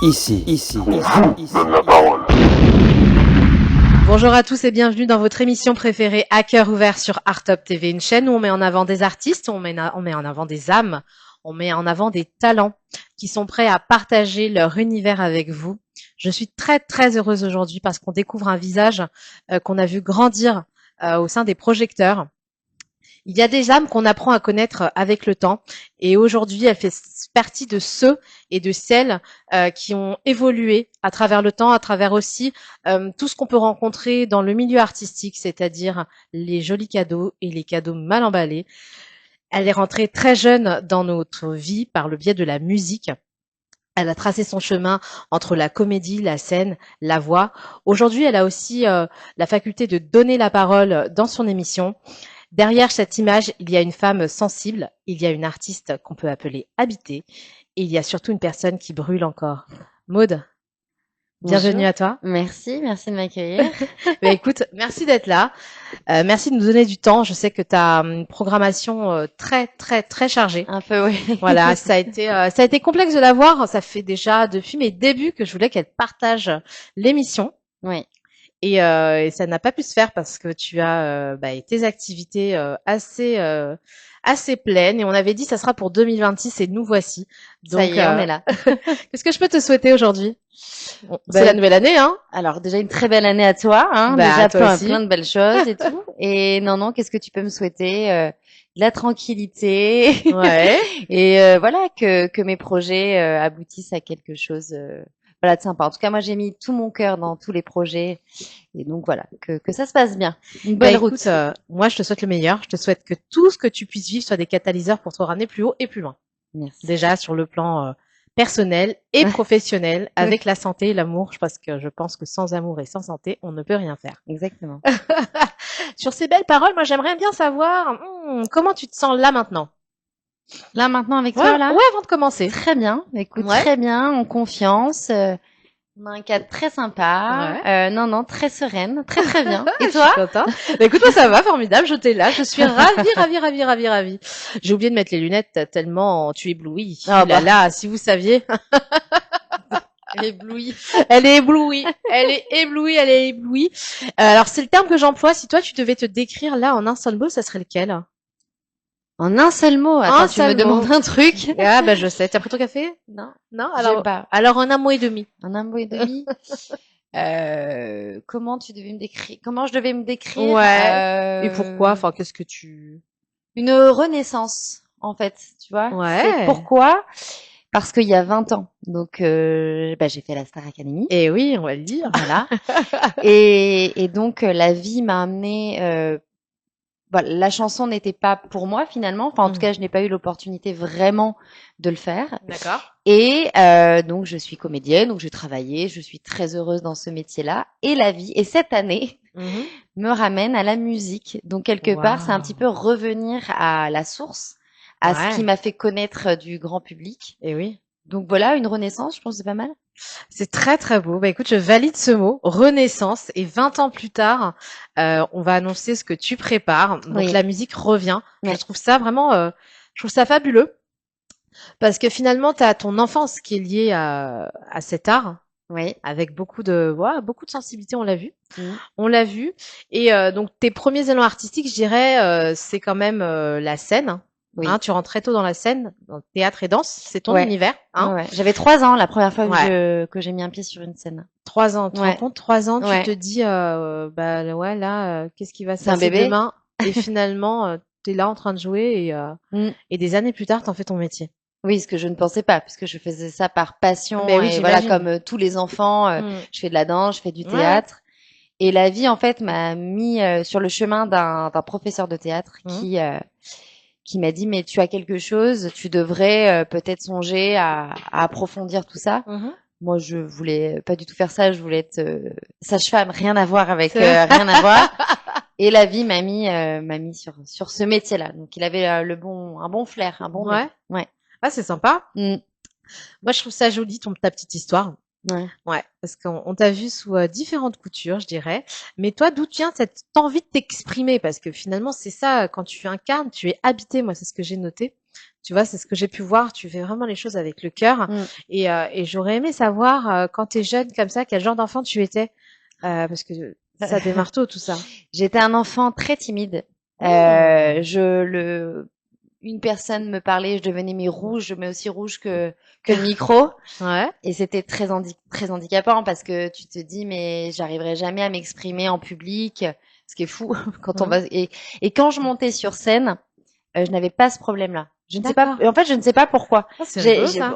Ici. Donne la parole. Bonjour à tous et bienvenue dans votre émission préférée À cœur ouvert sur Artop TV, une chaîne où on met en avant des artistes, on met en avant des âmes, on met en avant des talents qui sont prêts à partager leur univers avec vous. Je suis très très heureuse aujourd'hui parce qu'on découvre un visage qu'on a vu grandir au sein des projecteurs. Il y a des âmes qu'on apprend à connaître avec le temps et aujourd'hui elle fait partie de ceux et de celles qui ont évolué à travers le temps, à travers aussi tout ce qu'on peut rencontrer dans le milieu artistique, c'est-à-dire les jolis cadeaux et les cadeaux mal emballés. Elle est rentrée très jeune dans notre vie par le biais de la musique. Elle a tracé son chemin entre la comédie, la scène, la voix. Aujourd'hui, elle a aussi la faculté de donner la parole dans son émission. Derrière cette image, il y a une femme sensible, il y a une artiste qu'on peut appeler habitée, et il y a surtout une personne qui brûle encore. Maud, bienvenue Bonjour. à toi. Merci de m'accueillir. Écoute, merci d'être là. Merci de nous donner du temps. Je sais que tu as une programmation très, très, très chargée. Un peu, oui. Voilà, ça a été complexe de la voir. Ça fait déjà depuis mes débuts que je voulais qu'elle partage l'émission. Oui. Et ça n'a pas pu se faire parce que tu as tes activités assez pleines. Et on avait dit ça sera pour 2026 et nous voici. Donc, Ça y est, on est là. Qu'est-ce que je peux te souhaiter aujourd'hui? C'est la nouvelle année, hein? Alors, déjà une très belle année à toi, hein. Bah, Déjà toi aussi. plein de belles choses et tout. Et non, qu'est-ce que tu peux me souhaiter? De la tranquillité. Ouais. Et voilà, que mes projets aboutissent à quelque chose voilà, de sympa. En tout cas, moi, j'ai mis tout mon cœur dans tous les projets. Et donc, voilà, que ça se passe bien. Une bonne route. Écoute, moi, je te souhaite le meilleur. Je te souhaite que tout ce que tu puisses vivre soit des catalyseurs pour te ramener plus haut et plus loin. Merci. Déjà, sur le plan personnel et professionnel, avec la santé et l'amour, parce que je pense que sans amour et sans santé, on ne peut rien faire. Exactement. Sur ces belles paroles, moi, j'aimerais bien savoir comment tu te sens là maintenant. Là, maintenant, avec toi, là? Ouais, avant de commencer. Très bien. Écoute, Ouais. très bien, en confiance. On a un cadre très sympa. Ouais. Non, très sereine. Très bien. Et Je toi? suis contente. Écoute, moi, ça va, formidable, je t'ai là. Je suis ravie. J'ai oublié de mettre les lunettes tellement tu éblouis. Ah, Oh là là, si vous saviez. Éblouie. Elle est éblouie. Alors, c'est le terme que j'emploie. Si toi, tu devais te décrire là en un seul mot, ça serait lequel? En un seul mot. Attends, tu me demandes un truc? Ah, bah, je sais. T'as pris ton café? Non. Non? J'aime pas. Alors, en un mot et demi. En un mot et demi. Comment je devais me décrire? Ouais. Et pourquoi? Enfin, qu'est-ce que tu... Une renaissance, en fait, tu vois? Ouais. C'est pourquoi? Parce qu'il y a 20 ans. Donc, j'ai fait la Star Academy. Eh oui, on va le dire. Voilà. Et donc, la vie m'a amené, voilà, la chanson n'était pas pour moi finalement. Enfin, en tout cas, je n'ai pas eu l'opportunité vraiment de le faire. D'accord. Et donc, je suis comédienne, donc j'ai travaillé, je suis très heureuse dans ce métier-là. Et la vie, et cette année, me ramène à la musique. Donc, quelque part, c'est un petit peu revenir à la source, à ce qui m'a fait connaître du grand public. Et oui. Donc voilà, une renaissance, je pense que c'est pas mal. C'est très très beau. Bah écoute, je valide ce mot, renaissance. Et 20 ans plus tard, on va annoncer ce que tu prépares. Donc Oui. la musique revient. Oui. Je trouve ça vraiment, je trouve ça fabuleux. Parce que finalement, tu as ton enfance qui est liée à cet art. Oui. Avec beaucoup de sensibilité, on l'a vu. Mhm. On l'a vu. Et donc tes premiers élans artistiques, je dirais, c'est quand même la scène. Oui. Hein, tu rentres très tôt dans la scène, dans le théâtre et danse, c'est ton Ouais. univers. Hein. Ouais. J'avais 3 ans la première fois que j'ai mis un pied sur une scène. 3 ans, tu te rends compte, 3 ans, Ouais. tu te dis, qu'est-ce qui va se C'est un passer bébé. demain? Et finalement, t'es là en train de jouer et des années plus tard, t'en fais ton métier. Oui, ce que je ne pensais pas, puisque je faisais ça par passion. Ben oui, et voilà, j'imagine. comme tous les enfants, je fais de la danse, je fais du théâtre. Et la vie, en fait, m'a mis sur le chemin d'un professeur de théâtre qui m'a dit, mais tu as quelque chose, tu devrais peut-être songer à approfondir tout ça. Moi, je voulais pas du tout faire ça, je voulais être sage-femme, rien à voir avec rien à voir. Et la vie m'a mis sur ce métier-là. Donc il avait un bon flair, un bon nez. Ouais. Ah, c'est sympa. Mm. Moi, je trouve ça joli, ta petite histoire. Ouais. Ouais, parce qu'on t'a vu sous différentes coutures, je dirais. Mais toi, d'où vient cette envie de t'exprimer? Parce que finalement, c'est ça, quand tu incarnes, tu es habité, moi, c'est ce que j'ai noté. Tu vois, c'est ce que j'ai pu voir. Tu fais vraiment les choses avec le cœur. Et j'aurais aimé savoir, quand t'es jeune comme ça, quel genre d'enfant tu étais. Parce que ça démarre tôt, tout ça. J'étais un enfant très timide. Une personne me parlait, je devenais rouge, mais aussi rouge que le micro. Ouais. Et c'était très handicapant parce que tu te dis, mais j'arriverai jamais à m'exprimer en public. Ce qui est fou quand on va, et quand je montais sur scène, je n'avais pas ce problème-là. Je ne sais pas, en fait, je ne sais pas pourquoi.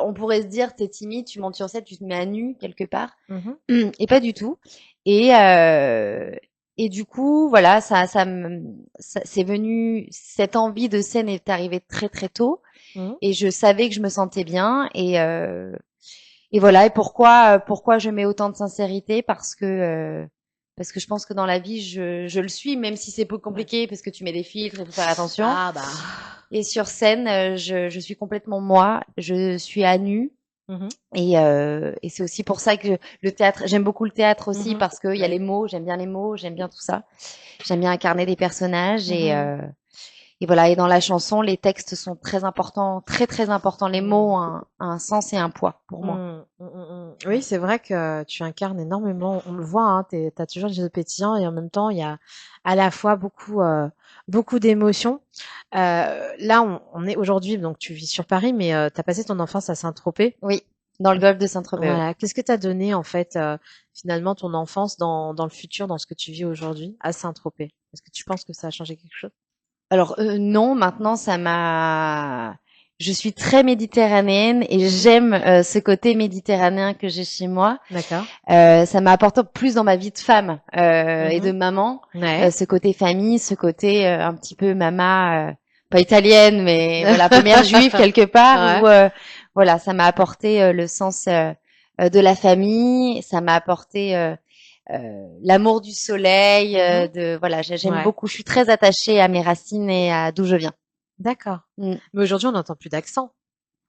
On pourrait se dire, t'es timide, tu montes sur scène, tu te mets à nu quelque part. Et pas du tout. Et du coup, voilà, c'est venu, cette envie de scène est arrivée très, très tôt. Et je savais que je me sentais bien. Et voilà. Et pourquoi je mets autant de sincérité? Parce que je pense que dans la vie, je le suis, même si c'est peu compliqué, parce que tu mets des filtres, il faut faire attention. Ah bah. Et sur scène, je suis complètement moi. Je suis à nu. Et c'est aussi pour ça que le théâtre, j'aime beaucoup le théâtre aussi, parce que il y a les mots, j'aime bien les mots, j'aime bien tout ça. J'aime bien incarner des personnages et voilà. Et dans la chanson, les textes sont très importants, très très importants. Les mots ont un sens et un poids pour moi. Oui, c'est vrai que tu incarnes énormément. On le voit, hein, t'as toujours des yeux pétillants et en même temps, il y a à la fois beaucoup d'émotions. Là, on est aujourd'hui, donc tu vis sur Paris, mais t'as passé ton enfance à Saint-Tropez. Oui, dans le golfe de Saint-Tropez. Voilà. Qu'est-ce que t'as donné en fait finalement ton enfance dans le futur, dans ce que tu vis aujourd'hui à Saint-Tropez? Est-ce que tu penses que ça a changé quelque chose? Alors non, maintenant je suis très méditerranéenne et j'aime ce côté méditerranéen que j'ai chez moi. D'accord. Ça m'a apporté plus dans ma vie de femme et de maman, ce côté famille, ce côté un petit peu maman, pas italienne, mais voilà, première juive quelque part. Où, voilà, ça m'a apporté le sens de la famille, ça m'a apporté l'amour du soleil, voilà, j'aime beaucoup. Je suis très attachée à mes racines et à d'où je viens. D'accord. Mais aujourd'hui, on n'entend plus d'accent.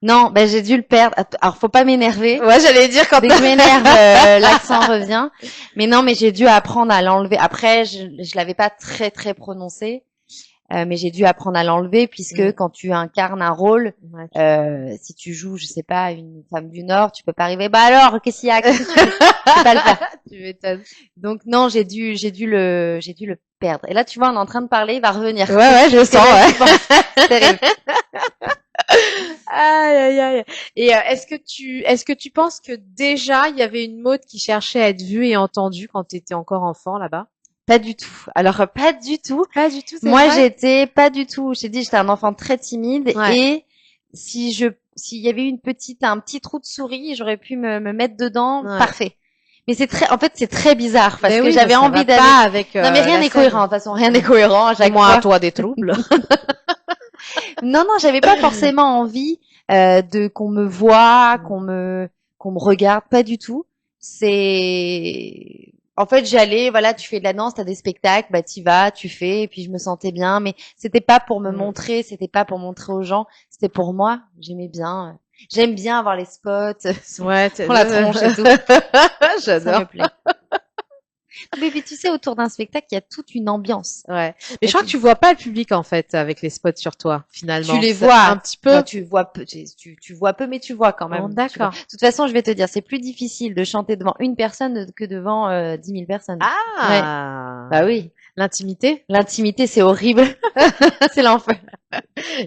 Non, ben j'ai dû le perdre. Alors, faut pas m'énerver. Ouais, j'allais dire quand dès que je m'énerve, l'accent revient. Mais non, mais j'ai dû apprendre à l'enlever. Après, je l'avais pas très très prononcé, mais j'ai dû apprendre à l'enlever puisque quand tu incarnes un rôle, si tu joues, je sais pas, une femme du Nord, tu peux pas arriver. Bah alors, qu'est-ce qu'il y a? Tu peux pas le faire. Tu m'étonnes. Donc non, j'ai dû le perdre. Et là, tu vois, on est en train de parler, il va revenir. Ouais, je sens. C'est terrible. Aïe, aïe, aïe. Et est-ce que tu penses que déjà il y avait une mode qui cherchait à être vue et entendue quand tu étais encore enfant là-bas? Pas du tout. Alors pas du tout. Pas du tout. Moi, j'étais pas du tout. J'ai dit, j'étais un enfant très timide et s'il y avait un petit trou de souris, j'aurais pu me mettre dedans. Parfait. Mais en fait, c'est très bizarre parce que j'avais envie d'aller. Non, mais rien n'est cohérent. De toute façon, rien n'est cohérent. À chaque fois, toi des troubles. Non, j'avais pas forcément envie qu'on me voie, qu'on me regarde, pas du tout. En fait, j'allais, voilà, tu fais de la danse, t'as des spectacles, bah t'y vas, tu fais, et puis je me sentais bien, mais c'était pas pour me montrer, c'était pas pour montrer aux gens, c'était pour moi. J'aimais bien, j'aime bien avoir les spots, pour la tronche et tout. J'adore. Ça me plaît. Mais tu sais, autour d'un spectacle, il y a toute une ambiance. Ouais. Mais je crois que tu vois pas le public, en fait, avec les spots sur toi, finalement. Tu les vois un petit peu. Non, tu vois peu, tu vois peu, mais tu vois quand même. Oh, d'accord. De toute façon, je vais te dire, c'est plus difficile de chanter devant une personne que devant 10 000 personnes. Ah. Bah oui. L'intimité, c'est horrible. C'est l'enfer.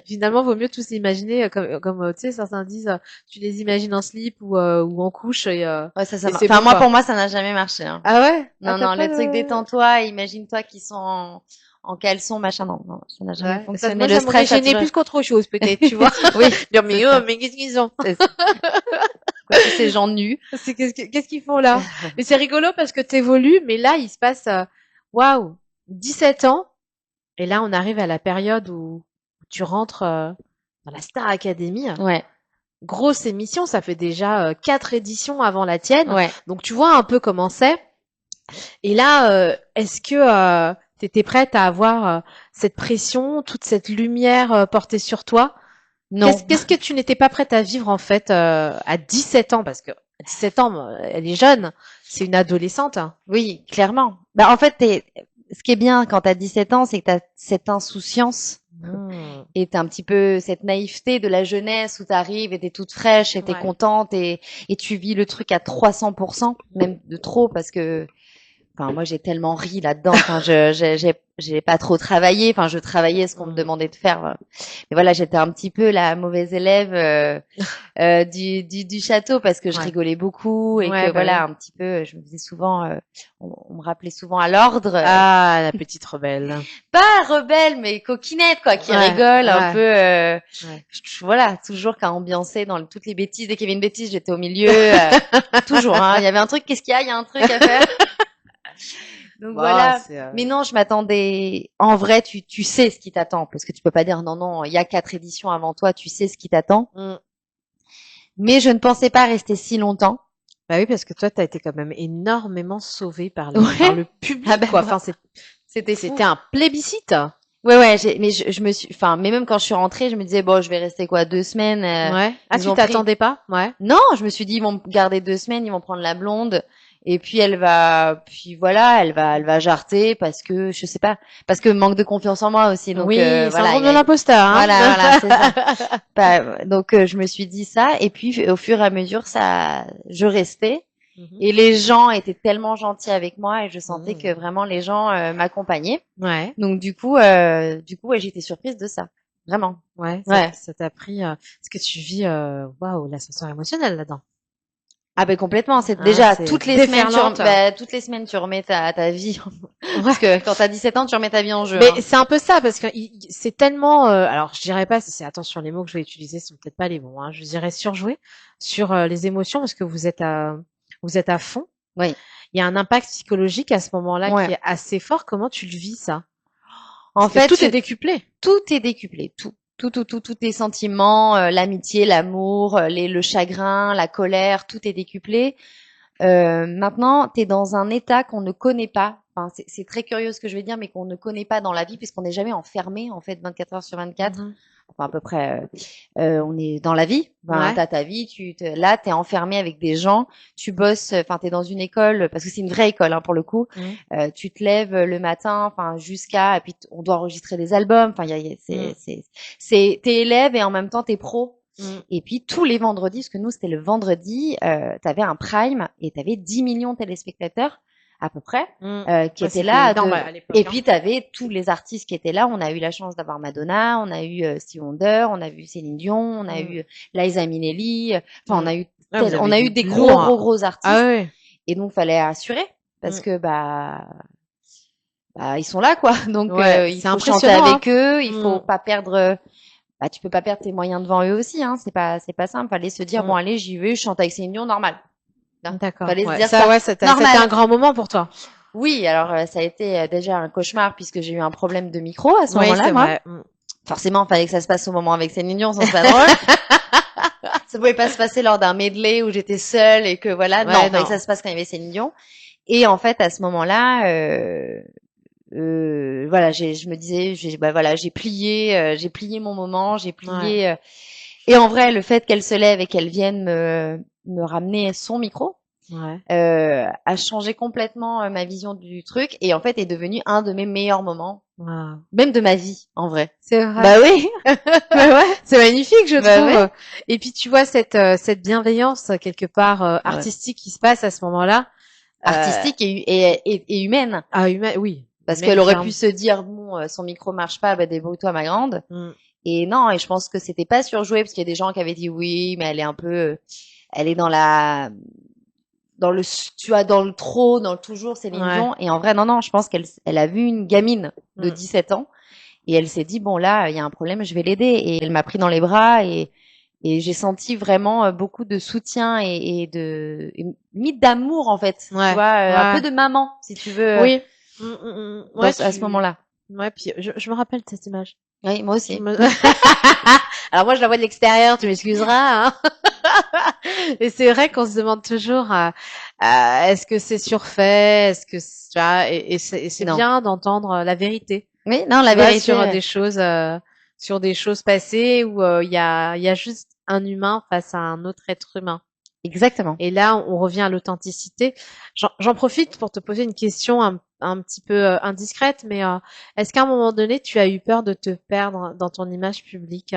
Finalement, vaut mieux tous imaginer comme tu sais, certains disent, tu les imagines en slip ou en couche et ouais, ça enfin, moi, pour moi, ça n'a jamais marché. Hein. Ah ouais? Non, le truc détends-toi, imagine-toi qu'ils sont en caleçon, machin, non, ça n'a jamais fonctionné. Moi, le stress, ça gênait plus qu'autre chose, peut-être, tu vois. Oui. Mais qu'est-ce qu'ils ont? Quoi, ces gens nus. Qu'est-ce qu'ils font là? Mais c'est rigolo parce que t'évolues, mais là, il se passe, waouh, 17 ans. Et là, on arrive à la période où tu rentres dans la Star Academy. Ouais. Grosse émission, ça fait déjà 4 éditions avant la tienne. Ouais. Donc tu vois un peu comment c'est. Et là, est-ce que tu étais prête à avoir cette pression, toute cette lumière portée sur toi? Non. Qu'est-ce que tu n'étais pas prête à vivre en fait à 17 ans? Parce que à 17 ans, elle est jeune, c'est une adolescente. Oui, clairement. Bah en fait, ce qui est bien quand t'as 17 ans, c'est que t'as cette insouciance Et t'as un petit peu cette naïveté de la jeunesse où t'arrives et t'es toute fraîche et t'es contente et tu vis le truc à 300%, même de trop parce que, enfin, moi, j'ai tellement ri là-dedans. Enfin, j'ai pas trop travaillé. Enfin, je travaillais ce qu'on me demandait de faire. Mais voilà, j'étais un petit peu la mauvaise élève du château parce que je rigolais beaucoup et que voilà, un petit peu, je me faisais souvent, on me rappelait souvent à l'ordre. Ah, la petite rebelle. Pas rebelle, mais coquinette, quoi, qui rigole un peu. Voilà, toujours qu'à ambiancer dans toutes les bêtises. Dès qu'il y avait une bêtise, j'étais au milieu. Toujours, hein. Il y avait un truc, qu'est-ce qu'il y a? Il y a un truc à faire. Donc voilà. Mais non, je m'attendais. En vrai, tu sais ce qui t'attend, parce que tu peux pas dire non, il y a 4 éditions avant toi, tu sais ce qui t'attend. Mais je ne pensais pas rester si longtemps. Bah oui, parce que toi, t'as été quand même énormément sauvée par le public, quoi. Enfin, c'était un plébiscite. Ouais, mais je me suis, enfin, mais même quand je suis rentrée, je me disais bon, je vais rester quoi, 2 semaines. Ouais. Ah, tu t'attendais pas? Ouais. Non, je me suis dit ils vont me garder 2 semaines, ils vont prendre la blonde. Et puis elle va jarter parce que je sais pas, parce que manque de confiance en moi aussi. Donc oui, voilà, syndrome de l'imposteur. Hein. Voilà, c'est ça. Donc je me suis dit ça, et puis au fur et à mesure, je restais, et les gens étaient tellement gentils avec moi, et je sentais que vraiment les gens m'accompagnaient. Ouais. Donc du coup, ouais, j'étais surprise de ça, vraiment. Ouais. Ça t'a pris. Est-ce que tu vis, waouh, l'ascenseur émotionnel là-dedans? Ah ben complètement, c'est déjà toutes les semaines tu remets ta vie parce que quand t'as 17 ans tu remets ta vie en jeu. Mais c'est un peu ça parce que c'est tellement alors je dirais pas, c'est attention, les mots que je vais utiliser sont peut-être pas les bons, hein. Je dirais surjouer sur les émotions parce que vous êtes à fond. Oui. Il y a un impact psychologique à ce moment-là qui est assez fort. Comment tu le vis ça? En fait, tout est décuplé. Tout est décuplé, tous tes sentiments, l'amitié, l'amour, le chagrin, la colère, tout est décuplé. Maintenant, tu es dans un état qu'on ne connaît pas. Enfin, c'est très curieux ce que je vais dire, mais qu'on ne connaît pas dans la vie, puisqu'on n'est jamais enfermé, en fait, 24 heures sur 24. Enfin, à peu près, on est dans la vie. Ben, t'as ta vie, là, t'es enfermé avec des gens, tu bosses, enfin, t'es dans une école, parce que c'est une vraie école, hein, pour le coup. Tu te lèves le matin, enfin, et puis on doit enregistrer des albums. Enfin, t'es élève et en même temps t'es pro. Et puis tous les vendredis, parce que nous c'était le vendredi, t'avais un prime et t'avais 10 millions de téléspectateurs à peu près qui étaient là. Et puis t'avais tous les artistes qui étaient là. On a eu la chance d'avoir Madonna, on a eu Stevie Wonder, on a vu Céline Dion, on a eu Liza Minnelli. Enfin, on a eu des gros artistes. Ah ouais. Et donc fallait assurer parce que ils sont là, quoi. Donc il faut chanter avec eux, il faut pas perdre. Tu peux pas perdre tes moyens devant eux aussi, hein. C'est pas simple. Fallait se dire bon, allez, j'y vais, je chante avec Céline Dion, normal. D'accord. Fallait se dire c'était un grand moment pour toi. Oui, alors ça a été déjà un cauchemar puisque j'ai eu un problème de micro à ce moment-là, moi. Forcément, fallait que ça se passe au moment avec Céline Dion, sinon c'est pas drôle. Ça pouvait pas se passer lors d'un medley où j'étais seule et que voilà, fallait que ça se passe quand il y avait Céline Dion. Et en fait, à ce moment-là, voilà, je me disais, j'ai plié mon moment, j'ai plié. Et en vrai, le fait qu'elle se lève et qu'elle vienne me ramener son micro a changé complètement ma vision du truc, et en fait est devenu un de mes meilleurs moments, même de ma vie, en vrai. C'est vrai. Bah oui. C'est magnifique, je trouve. Et puis tu vois cette bienveillance quelque part artistique qui se passe à ce moment-là. Artistique et humaine. Ah, humaine, oui. Parce qu'elle aurait pu se dire bon, son micro marche pas, débrouille-toi ma grande. Et non, et je pense que c'était pas surjoué parce qu'il y a des gens qui avaient dit oui, mais elle est un peu, elle est dans le trop, dans le toujours, c'est Dion. Et en vrai, non, je pense qu'elle a vu une gamine de 17 ans et elle s'est dit bon là, il y a un problème, je vais l'aider. Et elle m'a pris dans les bras et j'ai senti vraiment beaucoup de soutien et limite d'amour, en fait. Tu vois, un peu de maman, si tu veux. Oui. À ce moment-là. Ouais, puis je me rappelle de cette image. Oui, moi aussi. Alors moi, je la vois de l'extérieur, tu m'excuseras. Hein. Et c'est vrai qu'on se demande toujours, est-ce que c'est surfait, est-ce que et c'est bien d'entendre la vérité. Oui, non, la vérité sur des choses passées où il y a juste un humain face à un autre être humain. Exactement. Et là, on revient à l'authenticité. J'en profite pour te poser une question un un petit peu indiscrète, mais est-ce qu'à un moment donné, tu as eu peur de te perdre dans ton image publique?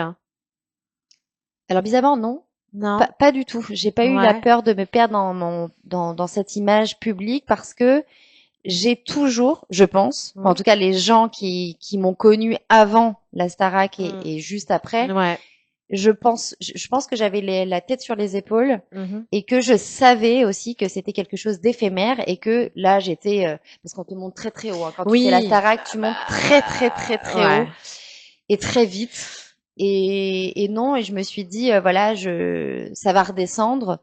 Alors bizarrement, non. Non? Pas du tout. J'ai pas eu la Ouais. peur de me perdre dans cette image publique parce que j'ai toujours, je pense, en tout cas les gens qui m'ont connue avant la Starac et juste après, Ouais. je pense que j'avais la tête sur les épaules Mhm. et que je savais aussi que c'était quelque chose d'éphémère et que là j'étais parce qu'on te monte très très haut. Hein. Quand tu fais la Oui. Starac, tu montes très très très très Ouais. haut et très vite. Et non, et je me suis dit voilà, ça va redescendre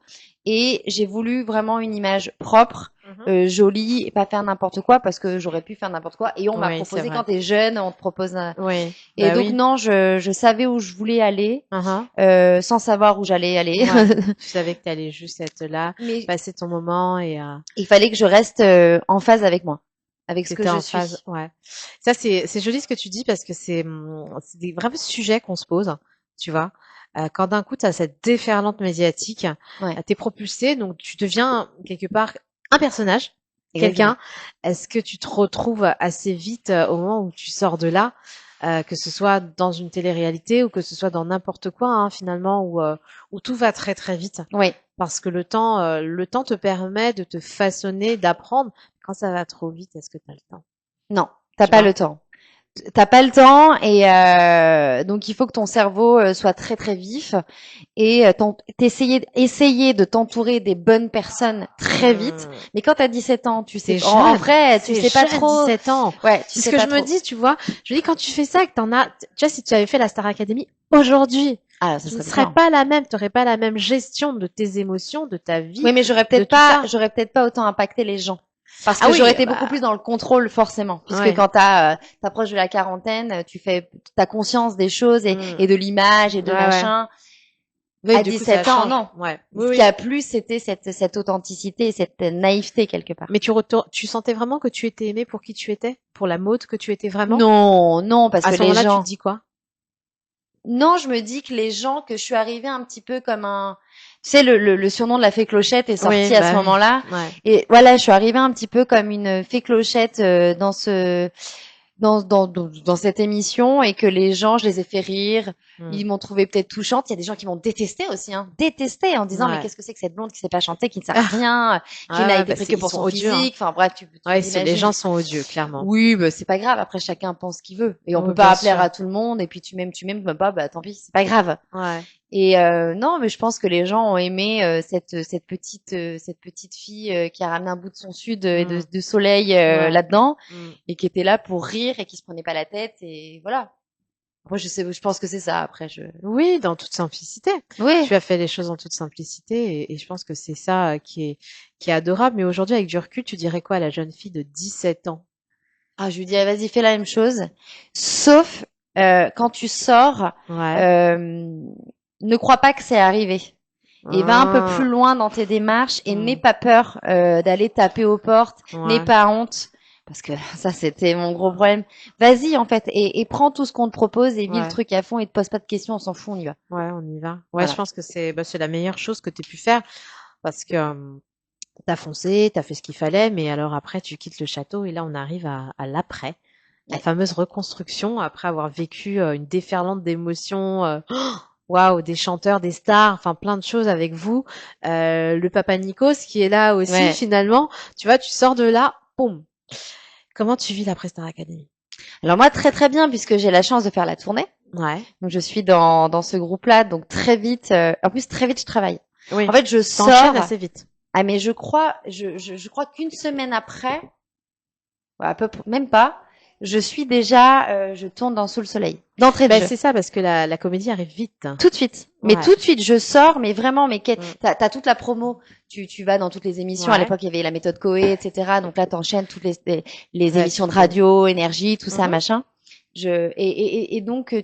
et j'ai voulu vraiment une image propre. Jolie et pas faire n'importe quoi parce que j'aurais pu faire n'importe quoi et on m'a Oui, c'est proposé vrai. quand t'es jeune on te propose Oui. et Bah donc oui. non je savais où je voulais aller Uh-huh. sans savoir où j'allais aller Ouais. Tu savais que tu allais juste être là, mais passer ton moment et il fallait que je reste en phase avec moi avec ce que t'étais je en phase. suis. Ouais. Ça, c'est joli ce que tu dis parce que c'est des vrais sujets qu'on se pose, tu vois. Quand d'un coup, tu as cette déferlante médiatique, Ouais, t'es propulsé, donc tu deviens quelque part un personnage, exactement. quelqu'un. Est-ce que tu te retrouves assez vite au moment où tu sors de là, que ce soit dans une télé-réalité ou que ce soit dans n'importe quoi, hein, finalement, où tout va très très vite. Oui. Parce que le temps te permet de te façonner, d'apprendre. Quand ça va trop vite, est-ce que tu as le temps? Non, t'as Tu pas vois? le temps. T'as pas le temps et donc il faut que ton cerveau soit très très vif et essayer de t'entourer des bonnes personnes très vite. Mmh. Mais quand t'as 17 ans, tu sais C'est en jeune, vrai, tu c'est sais pas jeune, trop. 17 ans. Ouais, tu C'est ce sais que je pas me trop. dis, tu vois. Je me dis, quand tu fais ça, que t'en as, tu vois, si tu avais fait la Star Academy aujourd'hui, Ah, ça tu ne serait serais différent. pas la même, tu n'aurais pas la même gestion de tes émotions, de ta vie, Oui, mais de tout ça. j'aurais peut-être pas autant impacté les gens. Parce Ah que j'aurais oui, été beaucoup bah, plus dans le contrôle, forcément. Puisque ouais. quand t'approches de la quarantaine, t'as conscience des choses Mmh. et de l'image et de Ouais, ouais. machin. Oui, À du coup, ça 17 ans, change. non. Ouais. Oui, Ce qui oui. a plu, c'était cette authenticité et cette naïveté quelque part. Mais tu sentais vraiment que tu étais aimé pour qui tu étais? Pour la mode que tu étais vraiment? Non, non, parce À que ce les moment-là, tu te gens. dis quoi? Non, je me dis que les gens, que je suis arrivée un petit peu comme un. Tu sais, le surnom de la fée Clochette est Oui, sorti à ce bah oui. moment-là. Ouais. Et voilà, je suis arrivée un petit peu comme une fée Clochette dans cette émission et que les gens, je les ai fait rire. Mm. Ils m'ont trouvé peut-être touchante. Il y a des gens qui m'ont détestée aussi, hein. Détestée en disant, mais Ouais. qu'est-ce que c'est que cette blonde qui sait pas chanter, qui ne sert à rien, qui Ouais, n'a ouais, été bah prise que ils pour sont son odieux, hein. physique. Enfin bref, tu Ouais, les l'imagines. gens sont odieux, clairement. Oui, bah, c'est pas grave. Après, chacun pense ce qu'il veut. Et on Oui, peut pas bien plaire sûr. à tout le monde. Et puis tu m'aimes pas, bah tant pis, c'est pas grave. Ouais. Et non, mais je pense que les gens ont aimé cette petite fille qui a ramené un bout de son sud et Mm. de soleil Ouais. là-dedans Mm. et qui était là pour rire et qui se prenait pas la tête et voilà. Moi, je pense que c'est ça. Après, Oui, dans toute simplicité. oui. Tu as fait les choses en toute simplicité et je pense que c'est ça qui est adorable. Mais aujourd'hui, avec du recul, tu dirais quoi à la jeune fille de 17 ans? Ah, je lui dis, ah, vas-y, fais la même chose. Sauf quand tu sors, Ouais. euh, ne crois pas que c'est arrivé. Et va un peu plus Ah. loin dans tes démarches et n'aie Mm. pas peur d'aller taper aux portes, n'aie Ouais. pas honte, parce que ça c'était mon gros problème. Vas-y en fait et prends tout ce qu'on te propose et vis le Ouais. truc à fond et te pose pas de questions, on s'en fout, on y va. Ouais, on y va. Ouais, je Voilà. pense que c'est la meilleure chose que tu aies pu faire parce que t'as foncé, t'as fait ce qu'il fallait, mais alors après, tu quittes le château et là, on arrive à l'après, la Ouais. fameuse reconstruction après avoir vécu une déferlante d'émotions. Waouh, des chanteurs, des stars, enfin plein de choses avec vous. Le papa Nikos qui est là aussi Ouais. finalement. Tu vois, tu sors de là, boum. Comment tu vis la Star Academy? Alors moi très très bien puisque j'ai la chance de faire la tournée. Ouais. Donc je suis dans ce groupe-là, donc très vite. En plus très vite je travaille. En Oui. fait je T'enchaînes sors. assez vite. Ah mais je crois qu'une semaine après, ouais, à peu près, même pas, je suis déjà, je tourne dans Sous le soleil d'entrée de Ben jeu. c'est ça parce que la comédie arrive vite. Tout de suite. Mais Ouais. tout de suite, je sors, mais vraiment, Mm. t'as toute la promo. Tu vas dans toutes les émissions. À Ouais. l'époque, il y avait la méthode Coé, etc. Donc là, t'enchaînes toutes les Ouais, émissions de radio, énergie, tout ça, Mhm. machin. Et donc,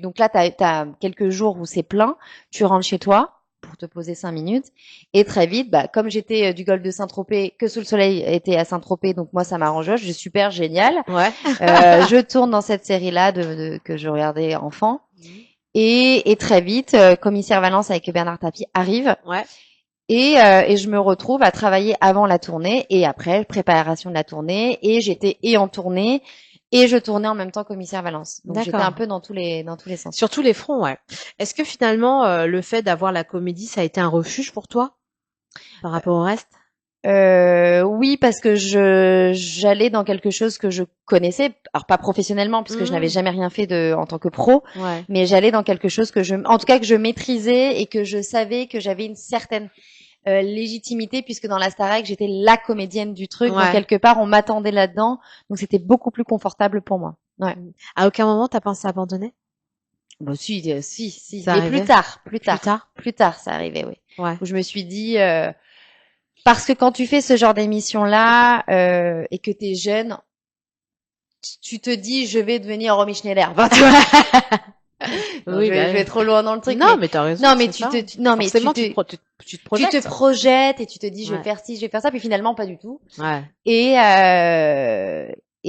donc là, t'as quelques jours où c'est plein. Tu rentres chez toi pour te poser 5 minutes. Et très vite, bah, comme j'étais du golfe de Saint-Tropez, que Sous le soleil était à Saint-Tropez, donc moi, ça m'arrange. Je suis super génial. Ouais. Je tourne dans cette série-là que je regardais enfant. Mhm. Et très vite, Commissaire Valence avec Bernard Tapie arrive. Ouais. Et je me retrouve à travailler avant la tournée et après préparation de la tournée. Et j'étais en tournée et je tournais en même temps Commissaire Valence. Donc j'étais un peu dans tous les sens. Sur tous les fronts, ouais. Est-ce que finalement le fait d'avoir la comédie, ça a été un refuge pour toi par rapport au reste? Oui, parce que j'allais dans quelque chose que je connaissais, alors pas professionnellement puisque je n'avais jamais rien fait en tant que pro, mais j'allais dans quelque chose que en tout cas que je maîtrisais et que je savais que j'avais une certaine légitimité puisque dans la Starac j'étais la comédienne du truc, donc quelque part on m'attendait là-dedans, donc c'était beaucoup plus confortable pour moi. Ouais. À aucun moment t'as pensé abandonner? Bon, si, mais plus tard, ça arrivait, oui. Ouais. Où je me suis dit. Parce que quand tu fais ce genre d'émission-là et que t'es jeune, tu te dis je vais devenir Romy Schneider. Enfin, tu vois. Non, je vais trop loin dans le truc. Non, mais t'as raison. Non, mais tu te projettes. Tu te projettes et tu te dis je vais faire ci, je vais faire ça, puis finalement pas du tout. Ouais. Et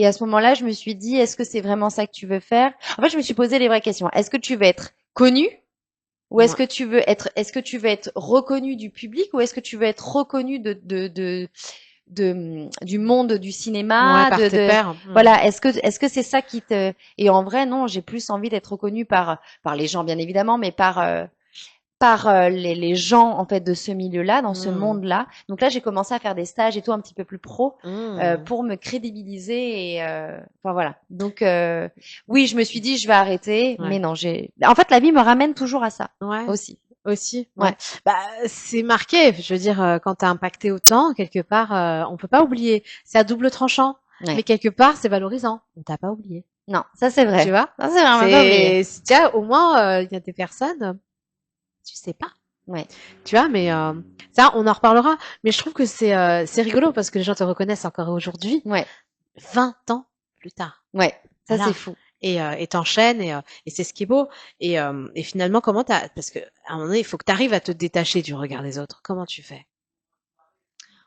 à ce moment-là, je me suis dit est-ce que c'est vraiment ça que tu veux faire? En fait, je me suis posé les vraies questions. Est-ce que tu veux être connue? Ou est-ce que tu veux être reconnu du public ou est-ce que tu veux être reconnu du monde du cinéma, par tes pairs. Voilà, est-ce que c'est ça qui te et en vrai non, j'ai plus envie d'être reconnue par les gens bien évidemment, mais par les gens en fait de ce milieu-là, dans ce monde-là. Donc là, j'ai commencé à faire des stages et tout un petit peu plus pro pour me crédibiliser et enfin voilà. Donc oui, je me suis dit je vais arrêter, mais non, en fait la vie me ramène toujours à ça aussi. Ouais. Bah c'est marqué, je veux dire quand t'as impacté autant quelque part on peut pas oublier. C'est à double tranchant. Mais quelque part c'est valorisant. On t'a pas oublié. Non, ça c'est vrai. Tu vois? Ça c'est vraiment pas oublié. Tiens, au moins il y a des personnes tu sais pas. Ouais. Tu vois, mais ça, on en reparlera. Mais je trouve que c'est rigolo parce que les gens te reconnaissent encore aujourd'hui. Ouais. 20 ans plus tard. Ouais. Ça c'est fou. Et t'enchaînes et c'est ce qui est beau. Et finalement, comment parce que à un moment donné, il faut que t'arrives à te détacher du regard des autres. Comment tu fais?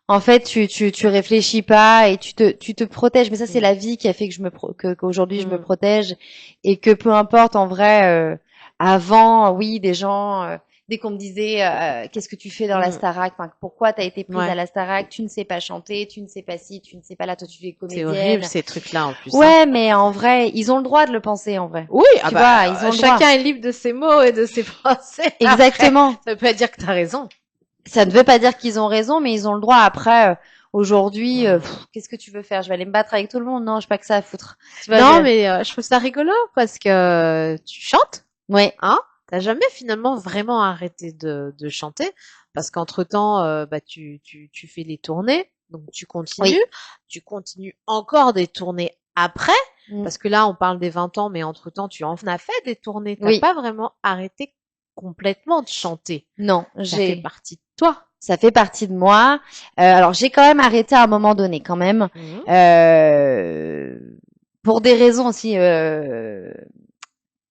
En fait, tu réfléchis pas et tu te protèges. Mais ça, c'est la vie qui a fait que qu'aujourd'hui je me protège et que peu importe en vrai. Avant, oui, des gens, dès qu'on me disait qu'est-ce que tu fais dans la Starac, enfin, pourquoi t'as été prise à la Starac, tu ne sais pas chanter, tu ne sais pas ci, tu ne sais pas là, toi tu es comédienne. C'est horrible ces trucs-là en plus. Ouais, mais en vrai, ils ont le droit de le penser en vrai. Oui, tu vois, ils ont le droit. Chacun est libre de ses mots et de ses pensées. Exactement. Après, ça veut pas dire que t'as raison. Ça ne veut pas dire qu'ils ont raison, mais ils ont le droit. Après, aujourd'hui, qu'est-ce que tu veux faire? Je vais aller me battre avec tout le monde? Non, je pas que ça à foutre. Tu vois, mais je trouve ça rigolo parce que tu chantes. Ouais. Hein? T'as jamais finalement vraiment arrêté de chanter parce qu'entre-temps, tu fais les tournées, donc tu continues. Tu continues encore des tournées après parce que là, on parle des 20 ans, mais entre-temps, tu en as fait des tournées. T'as pas vraiment arrêté complètement de chanter. Non, ça fait partie de toi. Ça fait partie de moi. Alors j'ai quand même arrêté à un moment donné, quand même, pour des raisons aussi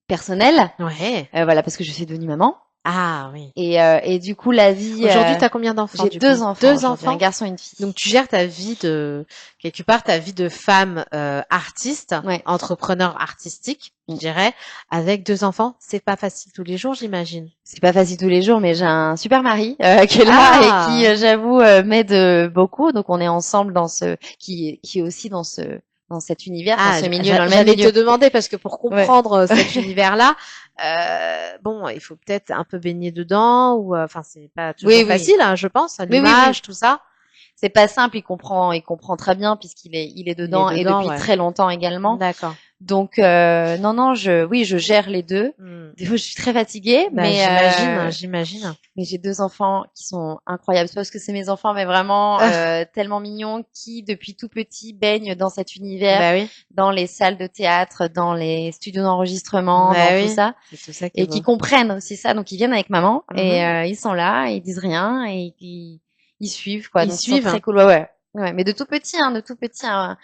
personnelles. Ouais. Voilà, parce que je suis devenue maman. Ah oui. Et du coup la vie. Aujourd'hui, t'as combien d'enfants? J'ai deux enfants. Deux enfants. Un garçon et une fille. Donc tu gères ta vie quelque part ta vie de femme artiste, entrepreneur artistique, je dirais, avec deux enfants. C'est pas facile tous les jours, j'imagine. C'est pas facile tous les jours, mais j'ai un super mari qui est là et qui, j'avoue, m'aide beaucoup. Donc on est ensemble qui est aussi dans cet univers, dans ce milieu, dans le même milieu. J'allais te demander parce que pour comprendre cet univers-là, bon, il faut peut-être un peu baigner dedans ou enfin c'est pas toujours facile, hein, je pense, l'image, tout ça. C'est pas simple, il comprend très bien puisqu'il est dedans et depuis très longtemps également. D'accord. Donc non, je gère les deux. Des fois, je suis très fatiguée, mais j'imagine. Mais j'ai deux enfants qui sont incroyables. C'est pas parce que c'est mes enfants, mais vraiment tellement mignons, qui depuis tout petit baignent dans cet univers, dans les salles de théâtre, dans les studios d'enregistrement, dans tout ça, et qui comprennent aussi ça. Donc ils viennent avec maman et ils sont là, ils disent rien et ils suivent quoi. Ils suivent. Très cool, ouais. Ouais, mais de tout petit.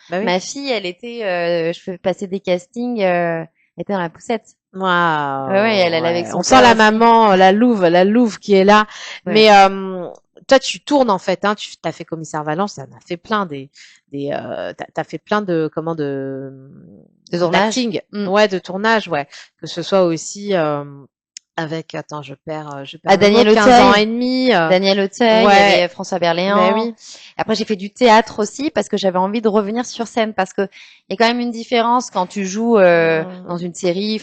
Ma fille, elle était, je fais passer des castings, elle était dans la poussette. Waouh. Ouais, elle avec son. On sent la maman, la louve qui est là. Ouais. Mais toi, tu tournes en fait. Hein, tu as fait Commissaire Valence, ça a fait plein t'as fait plein de tournage. Ouais, de tournage, ouais. Que ce soit aussi Avec, attends, je perds Daniel 15 ans Auteuil. et demi. Daniel Auteuil, il y Ouais. avait François Berléand. Mais oui. Après, j'ai fait du théâtre aussi parce que j'avais envie de revenir sur scène parce que il y a quand même une différence quand tu joues dans une série,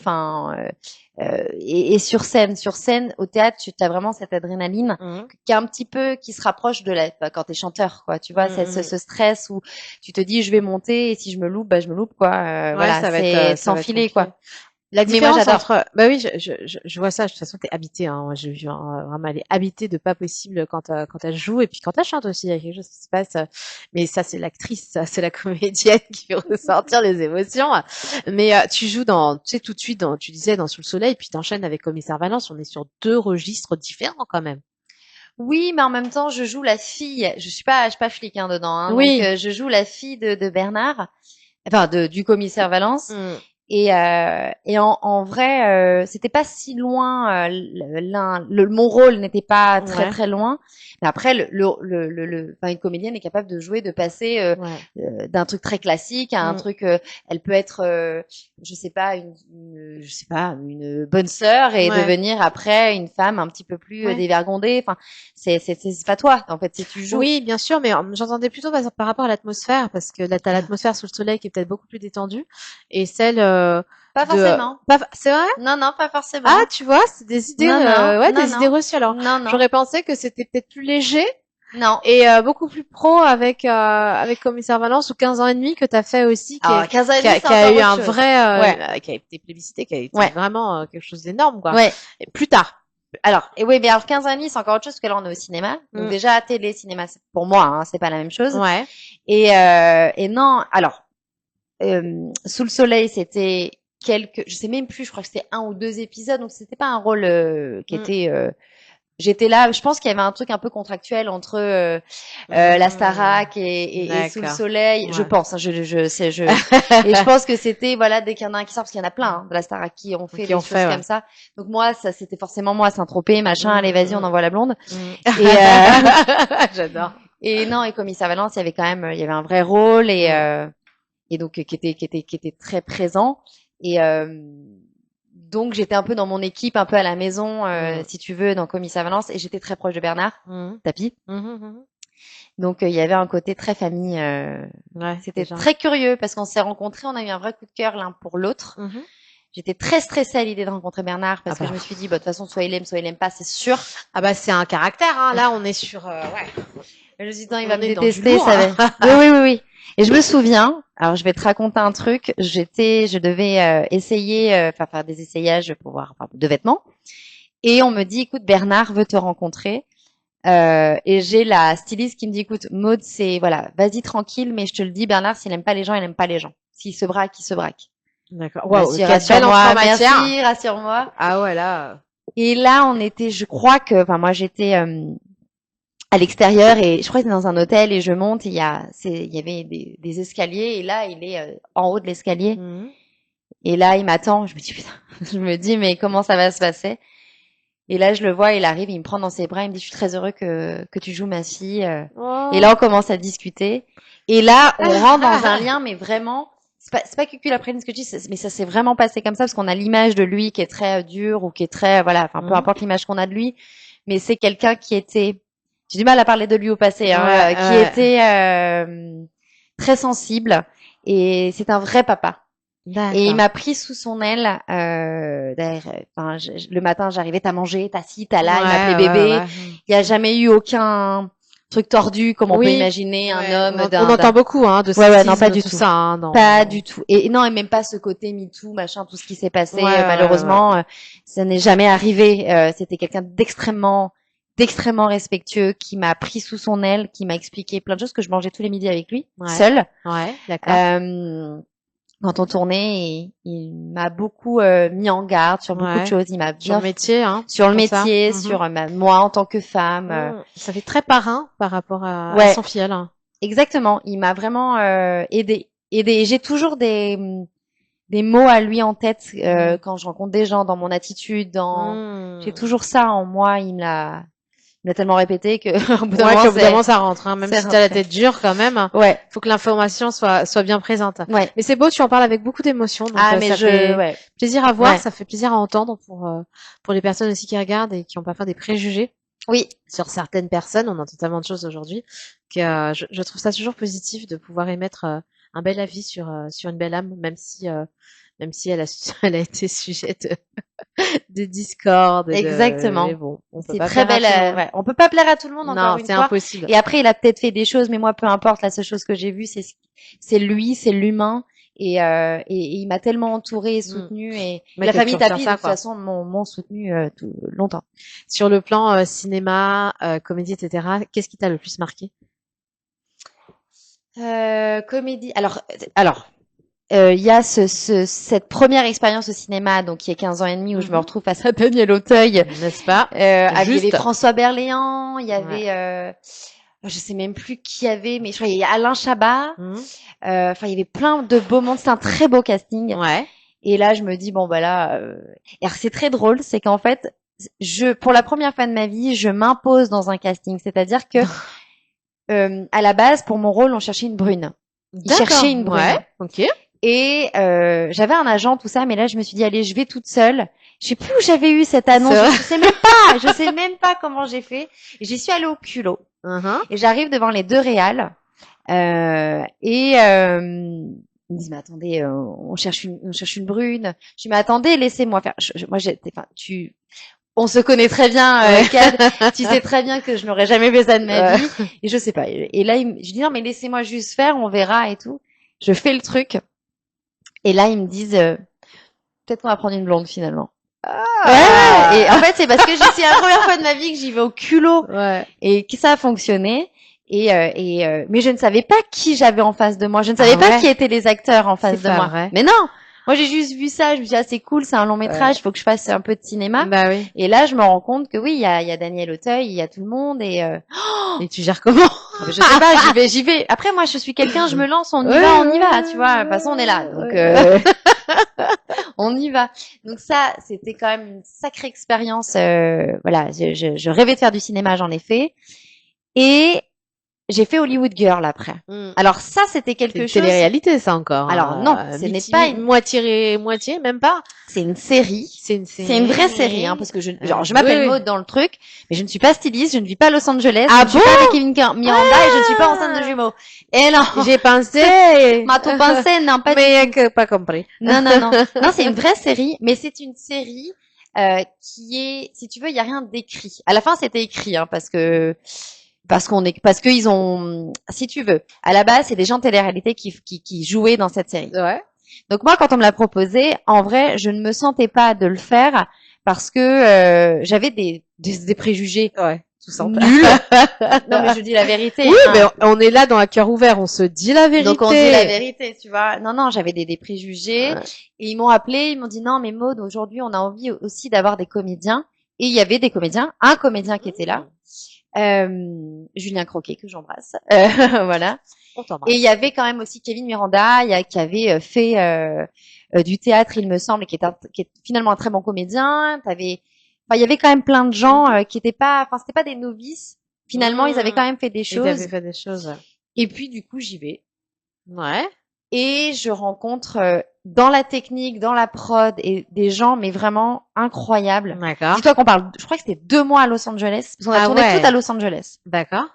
et sur scène. Sur scène, au théâtre, tu as vraiment cette adrénaline qui est un petit peu qui se rapproche de quand t'es chanteur, quoi. Tu vois, c'est ce stress où tu te dis je vais monter et si je me loupe, bah je me loupe, quoi. Voilà, ça va c'est être, s'enfiler, quoi. La Mais moi, différence j'adore. entre, bah oui, je vois ça. De toute façon, t'es habité, hein. Moi, j'ai vu vraiment elle est habitée de pas possible quand elle joue et puis quand elle chante aussi. Il y a quelque chose qui se passe. Mais ça, c'est l'actrice, ça, c'est la comédienne qui fait ressortir les émotions. Mais tu joues tu sais, tout de suite, tu disais dans Sous le Soleil, puis t'enchaînes avec Commissaire Valence. On est sur 2 registres différents quand même. Oui, mais en même temps, je joue la fille. Je suis pas flic hein, dedans. Hein, Oui. donc, je joue la fille de Bernard, enfin du commissaire Valence. Et en vrai, c'était pas si loin. Mon rôle n'était pas très très loin. Mais après, une comédienne est capable de jouer, de passer d'un truc très classique à un truc. Elle peut être, je sais pas, une bonne sœur et devenir après une femme un petit peu plus dévergondée. Enfin, c'est pas toi en fait, si tu joues. Oui, bien sûr, mais j'entendais plutôt par rapport à l'atmosphère, parce que là, t'as l'atmosphère Sous le Soleil qui est peut-être beaucoup plus détendue, et celle Pas forcément. C'est vrai? Non, pas forcément. Ah, tu vois, c'est des idées, idées reçues. Alors, non. J'aurais pensé que c'était peut-être plus léger. Non. Et beaucoup plus pro avec Commissaire Valence ou 15 ans et demi que t'as fait aussi, qui a eu un vrai, qui a été plébiscité, qui a été vraiment quelque chose d'énorme, quoi. Ouais. Et plus tard. Alors, mais alors 15 ans et demi, c'est encore autre chose parce que là on est au cinéma. Donc déjà télé, cinéma, pour moi, hein, c'est pas la même chose. Ouais. Et non, alors Sous le Soleil, c'était je sais même plus, je crois que c'était 1 ou 2 épisodes, donc c'était pas un rôle qui était. J'étais là, je pense qu'il y avait un truc un peu contractuel entre la Starac et Sous le Soleil. Je pense, et je pense que c'était dès qu'il y en a un qui sort, parce qu'il y en a plein de la Starac qui ont fait des choses comme ça. Donc moi, ça c'était forcément moi, Saint-Tropez, machin. Allez, vas-y, on envoie la blonde. Et j'adore. Et non, et Commissaire Valence, il y avait quand même, il y avait un vrai rôle et donc qui était très présent et donc j'étais un peu dans mon équipe, un peu à la maison, si tu veux, dans Commissaire Valence, et j'étais très proche de Bernard Tapie. Donc il y avait un côté très famille. C'était très curieux parce qu'on s'est rencontrés, on a eu un vrai coup de cœur l'un pour l'autre. J'étais très stressée à l'idée de rencontrer Bernard parce que je me suis dit, de toute façon, soit il aime pas, c'est sûr. Ah bah c'est un caractère, hein. Là, on est sur. Je me suis dit, non, il va me détester, ça va. Oui. Et je me souviens, alors je vais te raconter un truc. Je devais essayer, faire des essayages pour voir de vêtements. Et on me dit, écoute, Bernard veut te rencontrer. Et j'ai la styliste qui me dit, écoute, Maud, vas-y tranquille, mais je te le dis, Bernard, s'il aime pas les gens, il aime pas les gens. S'il se braque, il se braque. D'accord. Wow, rassure-moi, merci, rassure-moi. Ah voilà. Et là, je crois que, moi, j'étais à l'extérieur et je crois que c'était dans un hôtel et je monte, il y avait des escaliers et là, il est en haut de l'escalier. Et là, il m'attend. Je me dis putain, je me dis mais comment ça va se passer? Et là, je le vois, il arrive, il me prend dans ses bras, il me dit je suis très heureux que tu joues ma fille. Et là, on commence à discuter. Et là, on rentre dans un lien, mais vraiment. C'est pas que la préline ce que je dis, mais ça s'est vraiment passé comme ça parce qu'on a l'image de lui qui est très dur ou qui est très peu importe l'image qu'on a de lui, mais c'est quelqu'un qui était, j'ai du mal à parler de lui au passé, qui était très sensible et c'est un vrai papa. Et il m'a pris sous son aile. Le matin, j'arrivais, t'as mangé, t'as ci, t'as là, il m'appelait bébé. Il y a jamais eu aucun truc tordu comme on peut imaginer un homme. On entend beaucoup de non, pas du tout ça. Hein, non. Pas du tout. Et non, et même pas ce côté MeToo, machin, tout ce qui s'est passé. Malheureusement, ça n'est jamais arrivé. C'était quelqu'un d'extrêmement respectueux qui m'a pris sous son aile, qui m'a expliqué plein de choses que je mangeais tous les midis avec lui, seul. Ouais, d'accord. Quand on tournait, il m'a beaucoup mis en garde sur beaucoup de choses. Il m'a bien sur le métier, sur le métier, sur moi en tant que femme. Ça fait très parrain par rapport à son filleul. Exactement. Il m'a vraiment aidé. J'ai toujours des mots à lui en tête quand je rencontre des gens, dans mon attitude, j'ai toujours ça en moi. Il me l'a tellement répété que au bout d'un Ouais, moment, qu'au bout d'un moment, ça rentre, hein. Même c'est si t'as la rentré. tête dure, quand même. Ouais. Faut que l'information soit bien présente. Ouais. Mais c'est beau, tu en parles avec beaucoup d'émotion. Donc, Ah, mais ça fait ouais. plaisir à voir, Ouais. ça fait plaisir à entendre pour les personnes aussi qui regardent et qui ont parfois des préjugés. Oui. Sur certaines personnes. On entend tellement de choses aujourd'hui que je trouve ça toujours positif de pouvoir émettre un bel avis sur une belle âme, même si elle a été sujet de discorde. Exactement. Mais bon, on peut C'est pas très plaire à belle. tout le monde. Ouais. On peut pas plaire à tout le monde, encore Non, une c'est fois. impossible. Et après, il a peut-être fait des choses, mais moi, peu importe. La seule chose que j'ai vue, c'est lui, c'est l'humain. Et il m'a tellement entourée et soutenue. Et Mais la que famille tu retiens Tapi, ça, de toute quoi. façon, m'ont soutenue tout longtemps. Sur le plan cinéma, comédie, etc., qu'est-ce qui t'a le plus marqué? Comédie. Alors, il y a cette première expérience au cinéma, donc il y a 15 ans et demi, où je me retrouve face à Daniel Auteuil. N'est-ce pas? Il y Juste. avait François Berléand, il y avait, je sais même plus qui y avait, mais je crois qu'il y a Alain Chabat. Enfin, il y avait plein de beaux mondes. C'était un très beau casting. Ouais. Et là, je me dis bon bah là, et alors c'est très drôle, c'est qu'en fait, pour la première fois de ma vie, je m'impose dans un casting, c'est-à-dire que à la base, pour mon rôle, on cherchait une brune. Ils cherchaient une brune. Ouais. Ok. Et j'avais un agent, tout ça, mais là je me suis dit allez, je vais toute seule. Je sais plus où j'avais eu cette annonce. Je sais même pas comment j'ai fait. Et j'y suis allée au culot. Et j'arrive devant les deux réals ils me disent mais attendez, on cherche une brune. Je dis mais attendez, laissez-moi faire. On se connaît très bien, Cad. Tu sais très bien que je n'aurais jamais fait ça de ma vie. Et je sais pas. Et là, je dis non, mais laissez-moi juste faire, on verra et tout. Je fais le truc. Et là, ils me disent, peut-être qu'on va prendre une blonde finalement. Ouais. Et en fait, c'est parce que c'est la première fois de ma vie que j'y vais au culot. Ouais. Et que ça a fonctionné. Mais je ne savais pas qui j'avais en face de moi. Je ne savais pas qui étaient les acteurs en face de moi. Vrai. Mais non. Moi, j'ai juste vu ça, je me suis dit, ah, c'est cool, c'est un long métrage, il faut que je fasse un peu de cinéma. Bah oui. Et là, je me rends compte que oui, il y a Daniel Auteuil, il y a tout le monde et et tu gères comment? Je sais pas, j'y vais. Après, moi, je suis quelqu'un, je me lance, on y va, tu vois. De toute façon, on est là. Donc, on y va. Donc ça, c'était quand même une sacrée expérience. Voilà, je rêvais de faire du cinéma, j'en ai fait. Et j'ai fait Hollywood Girl après. Alors ça, c'était quelque chose. C'est télé-réalité, ça encore. Alors non, ce n'est pas une moitié, même pas. C'est une série. C'est une vraie série, hein, parce que je m'appelle Maud dans le truc, mais je ne suis pas styliste, je ne vis pas à Los Angeles, je ne suis pas avec Kevin Miranda et je ne suis pas enceinte de jumeaux. Et non. J'ai pensé. Ma tout pensé, non, pas mais que pas compris. Non. Non, c'est une vraie série, mais c'est une série qui est, si tu veux, il y a rien d'écrit. À la fin, c'était écrit, hein, parce qu'ils ont, si tu veux, à la base, c'est des gens de télé-réalité qui jouaient dans cette série. Ouais. Donc moi, quand on me l'a proposé, en vrai, je ne me sentais pas de le faire parce que j'avais des préjugés. Ouais. Tout simple. Nuls. Non, mais je dis la vérité. Oui, mais on est là dans un cœur ouvert, on se dit la vérité. Donc on dit la vérité, tu vois. Non, j'avais des préjugés. Ouais. Et ils m'ont appelé, ils m'ont dit non, mais Maud, aujourd'hui, on a envie aussi d'avoir des comédiens. Et il y avait des comédiens, un comédien qui était là. Julien Croquet que j'embrasse, voilà. Et il y avait quand même aussi Kevin Miranda, qui avait fait du théâtre, il me semble, et qui est finalement un très bon comédien. Il y avait quand même plein de gens qui étaient pas, c'était pas des novices. Finalement, ils avaient quand même fait des choses. Ils avaient fait des choses. Ouais. Et puis du coup, j'y vais. Ouais. Et je rencontre dans la technique, dans la prod, et des gens, mais vraiment incroyables. D'accord. Dis-toi qu'on parle, je crois que c'était 2 mois à Los Angeles. Parce qu'on a tourné tout à Los Angeles. D'accord.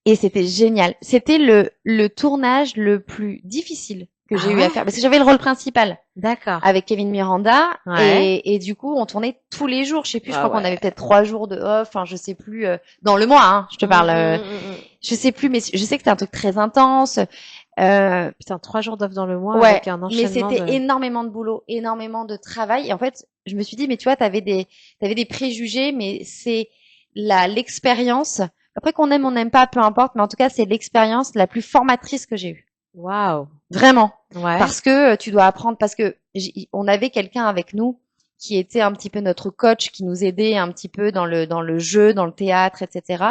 Et c'était génial. C'était le tournage le plus difficile que j'ai eu à faire. Parce que j'avais le rôle principal. D'accord. Avec Kevin Miranda. Ouais. Et du coup, on tournait tous les jours. Je sais plus, je crois qu'on avait peut-être 3 jours de off. Enfin, je sais plus, dans le mois, hein. Je te parle, je sais plus, mais je sais que c'était un truc très intense. Putain, 3 jours d'off dans le mois avec un enchaînement. Mais c'était énormément de boulot, énormément de travail. Et en fait, je me suis dit, mais tu vois, t'avais des préjugés, mais c'est l'expérience. Après qu'on aime, on n'aime pas, peu importe. Mais en tout cas, c'est l'expérience la plus formatrice que j'ai eue. Waouh. Vraiment. Ouais. Parce que tu dois apprendre, parce que on avait quelqu'un avec nous qui était un petit peu notre coach, qui nous aidait un petit peu dans le jeu, dans le théâtre, etc.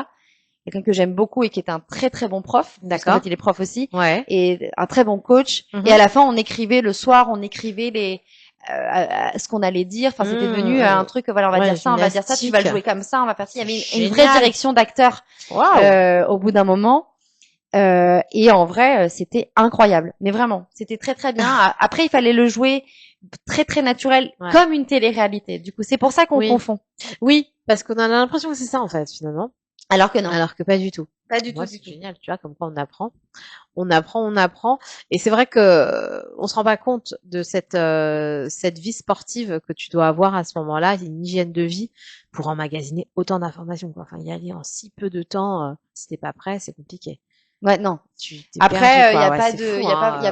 Quelqu'un que j'aime beaucoup et qui est un très très bon prof. D'accord. En fait, il est prof aussi. Ouais. Et un très bon coach. Et à la fin, on écrivait le soir, ce qu'on allait dire. Enfin, c'était devenu un truc, voilà, on va dire ça, on va dire ça, tu vas le jouer comme ça, on va faire ça. Il y avait une vraie direction d'acteur au bout d'un moment. Et en vrai, c'était incroyable. Mais vraiment, c'était très très bien. Après, il fallait le jouer très très naturel, comme une télé-réalité. Du coup, c'est pour ça qu'on confond. Oui, parce qu'on a l'impression que c'est ça en fait, finalement. Alors que non. Alors que pas du tout. Pas du tout. C'est génial, tu vois, comme quoi on apprend. Et c'est vrai que on se rend pas compte de cette vie sportive que tu dois avoir à ce moment-là, une hygiène de vie pour emmagasiner autant d'informations, quoi. Enfin, y aller en si peu de temps, si t'es pas prêt, c'est compliqué. Ouais, non. Après, il y a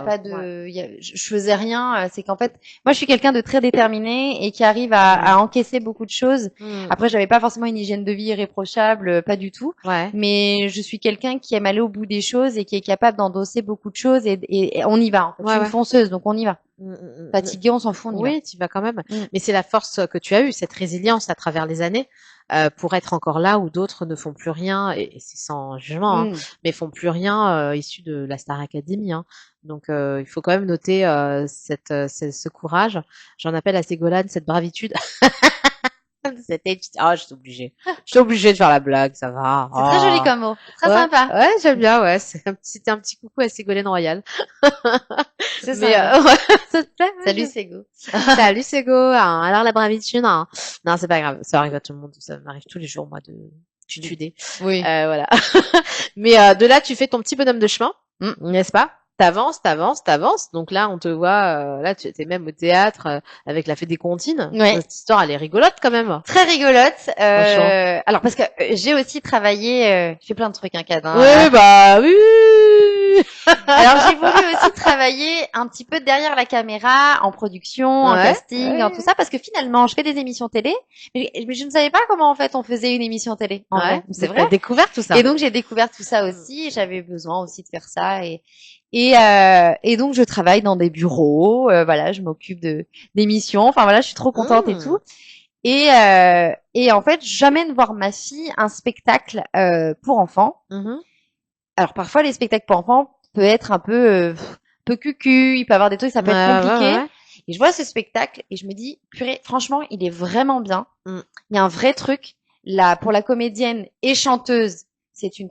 pas de, je faisais rien. C'est qu'en fait, moi, je suis quelqu'un de très déterminé et qui arrive à encaisser beaucoup de choses. Après, j'avais pas forcément une hygiène de vie irréprochable, pas du tout. Mais je suis quelqu'un qui aime aller au bout des choses et qui est capable d'endosser beaucoup de choses et on y va. En fait. Je suis une fonceuse, donc on y va. Fatigué, on s'en fout, on y va. Oui, tu vas quand même. Mais c'est la force que tu as eue, cette résilience à travers les années. Pour être encore là où d'autres ne font plus rien, et c'est sans jugement, mais font plus rien issus de la Star Academy. Donc il faut quand même noter ce courage. J'en appelle à Ségolène cette bravitude. J'étais obligée de faire la blague, ça va. C'est très joli comme mot, très sympa. Ouais, j'aime bien, ouais. C'était un petit coucou à Ségolène Royal. C'est ça. Ça te plaît? Salut Ségo. Salut Ségo. Alors la bravitude, non, c'est pas grave. Ça arrive à tout le monde. Ça m'arrive tous les jours, moi, de tutuder. Oui. Voilà. Mais de là, tu fais ton petit bonhomme de chemin, n'est-ce pas? T'avances. Donc là, on te voit. Là, tu étais même au théâtre avec la Fée des Comptines. Cette histoire, elle est rigolote quand même. Très rigolote. Alors parce que j'ai aussi travaillé. Je fais plein de trucs, Cadin. Oui, bah oui. Alors j'ai voulu aussi travailler un petit peu derrière la caméra, en production, en casting, en tout ça, parce que finalement, je fais des émissions télé, mais je ne savais pas comment en fait on faisait une émission télé. En vrai. C'est vrai. T'as découvert tout ça. Et donc j'ai découvert tout ça aussi. J'avais besoin aussi de faire ça et donc je travaille dans des bureaux. Voilà, je m'occupe d'émissions. Enfin voilà, je suis trop contente et tout. Et en fait, j'amène voir ma fille un spectacle pour enfants. Alors parfois les spectacles pour enfants peut être un peu cucu, il peut avoir des trucs, ça peut être compliqué. Et je vois ce spectacle et je me dis purée, franchement, il est vraiment bien. Il y a un vrai truc là pour la comédienne et chanteuse, c'est une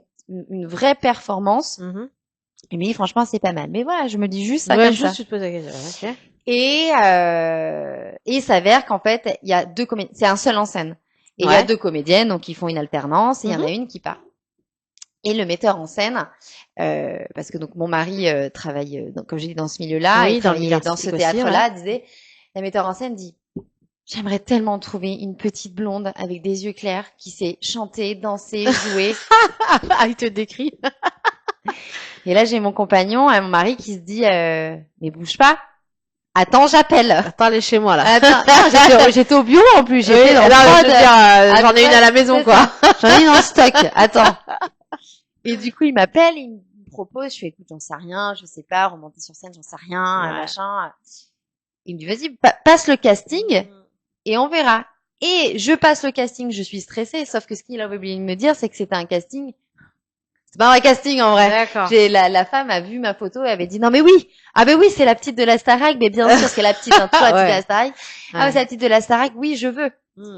vraie performance. Et mais franchement, c'est pas mal. Mais voilà, je me dis juste ça comme ça. Tu te poses la question. Okay. Et il s'avère qu'en fait, il y a deux comédiennes, c'est un seul en scène. Et il y a deux comédiennes donc ils font une alternance et il y en a une qui part. Et le metteur en scène, parce que donc mon mari travaille, donc, comme j'ai dit, dans ce milieu-là, et dans ce théâtre-là, disait, la metteur en scène dit, j'aimerais tellement trouver une petite blonde avec des yeux clairs qui sait chanter, danser, jouer. Il te décrit. Et là, j'ai mon compagnon, mon mari, qui se dit, mais bouge pas. Attends, j'appelle. Attends, elle est chez moi, là. Attends, j'étais au bureau, en plus. J'étais dans j'en ai une à la maison, quoi. J'en ai une en stock. Attends. Et du coup, il m'appelle, il me propose, je fais, écoute, j'en sais rien, je sais pas, remonter sur scène, j'en sais rien, machin. Il me dit, vas-y, passe le casting et on verra. Et je passe le casting, je suis stressée, sauf que ce qu'il avait oublié de me dire, c'est que c'était un casting. C'est pas un vrai casting, en vrai. D'accord. La femme a vu ma photo et avait dit, non, mais oui. Ah, ben oui, c'est la petite de la Starac, mais bien sûr, c'est la petite, hein, toi, la petite de la Starac. Ah, c'est la petite de la Starac, oui, je veux.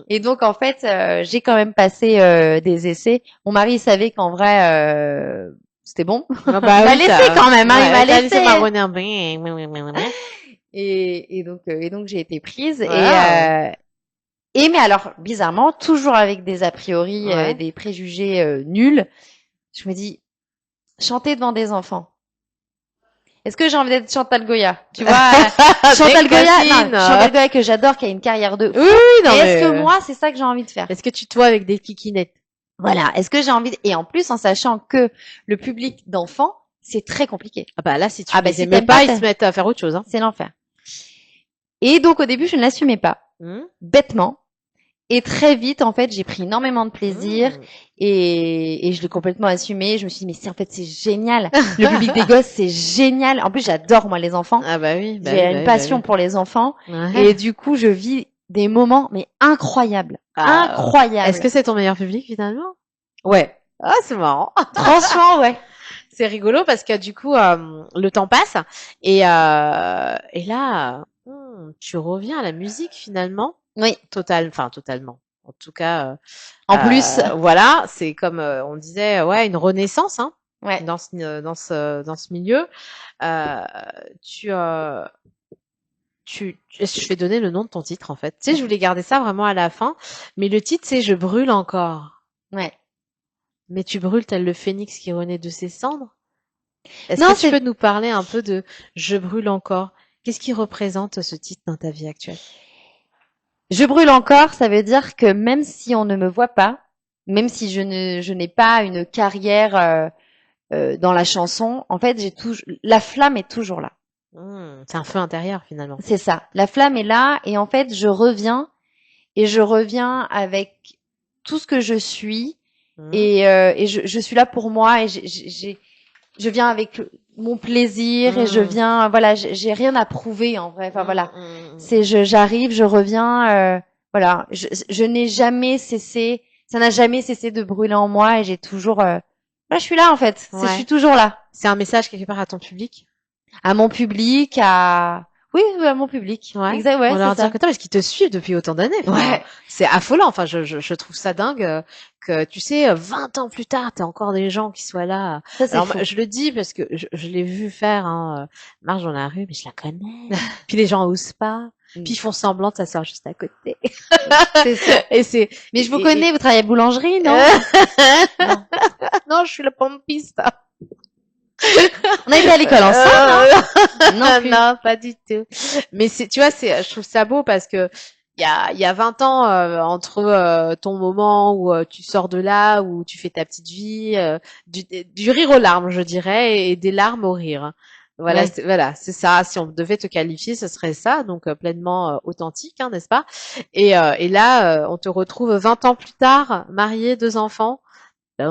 Et donc en fait, j'ai quand même passé des essais. Mon mari savait qu'en vrai, c'était bon. Il m'a laissé quand même. Il m'a laissé. Et donc j'ai été prise. Mais alors bizarrement, toujours avec des a priori, des préjugés nuls. Je me dis, chanter devant des enfants. Est-ce que j'ai envie d'être Chantal Goya? Tu vois, Chantal Goya que j'adore, qui a une carrière de fou. Est-ce que moi, c'est ça que j'ai envie de faire? Est-ce que tu te vois avec des kikinettes? Voilà. Est-ce que j'ai envie et en plus, en sachant que le public d'enfants, c'est très compliqué. Ah bah là, si tu les aimais pas, ils se mettent à faire autre chose. C'est l'enfer. Et donc, au début, je ne l'assumais pas. Bêtement. Et très vite, en fait, j'ai pris énormément de plaisir et je l'ai complètement assumé. Je me suis dit, mais en fait, c'est génial. Le public des gosses, c'est génial. En plus, j'adore, moi, les enfants. Ah bah oui. J'ai une passion pour les enfants. Et du coup, je vis des moments, mais incroyables. Incroyables. Est-ce que c'est ton meilleur public, finalement? Ouais. Ah, c'est marrant. Franchement, ouais. C'est rigolo parce que du coup, le temps passe et là, Tu reviens à la musique finalement? Oui. Totalement. En tout cas, en plus, voilà, c'est comme on disait, ouais, une renaissance, hein, ouais. dans ce milieu. Je vais donner le nom de ton titre en fait. Tu sais, je voulais garder ça vraiment à la fin, mais le titre c'est Je brûle encore. Ouais. Mais tu brûles tel le phénix qui renaît de ses cendres. Est-ce Non, que tu peux nous parler un peu de Je brûle encore? Qu'est-ce qui représente ce titre dans ta vie actuelle? Je brûle encore, ça veut dire que même si on ne me voit pas, même si je n'ai pas une carrière dans la chanson, en fait, la flamme est toujours là. C'est un feu intérieur finalement. C'est ça. La flamme est là et en fait, je reviens avec tout ce que je suis et je suis là pour moi et je viens avec mon plaisir et je viens, voilà, j'ai rien à prouver en vrai. Enfin voilà, j'arrive, je reviens, voilà, je n'ai jamais cessé, ça n'a jamais cessé de brûler en moi et j'ai toujours, je suis là en fait, je suis toujours là. C'est un message quelque part à ton public? À mon public, oui, à mon public. Ouais. Exact, ouais, on leur c'est ça. Que parce qu'ils te suivent depuis autant d'années. Ouais. C'est affolant. Enfin, je trouve ça dingue que, tu sais, 20 ans plus tard, t'as encore des gens qui soient là. Ça, c'est fou. Je le dis parce que je l'ai vu faire, marche dans la rue, mais je la connais. Puis les gens osent pas. Puis ils font semblant de s'asseoir juste à côté. C'est ça. Mais je vous connais, vous travaillez à boulangerie, non? Non. Non, je suis la pompiste. On a été à l'école ensemble, non? Non, pas du tout. Mais tu vois, je trouve ça beau parce que il y a 20 ans entre ton moment où tu sors de là, où tu fais ta petite vie, du rire aux larmes, je dirais, et des larmes au rire. Voilà, ouais. C'est ça. Si on devait te qualifier, ce serait ça, donc pleinement authentique, hein, n'est-ce pas? Et là, on te retrouve 20 ans plus tard, marié, 2 enfants. Tu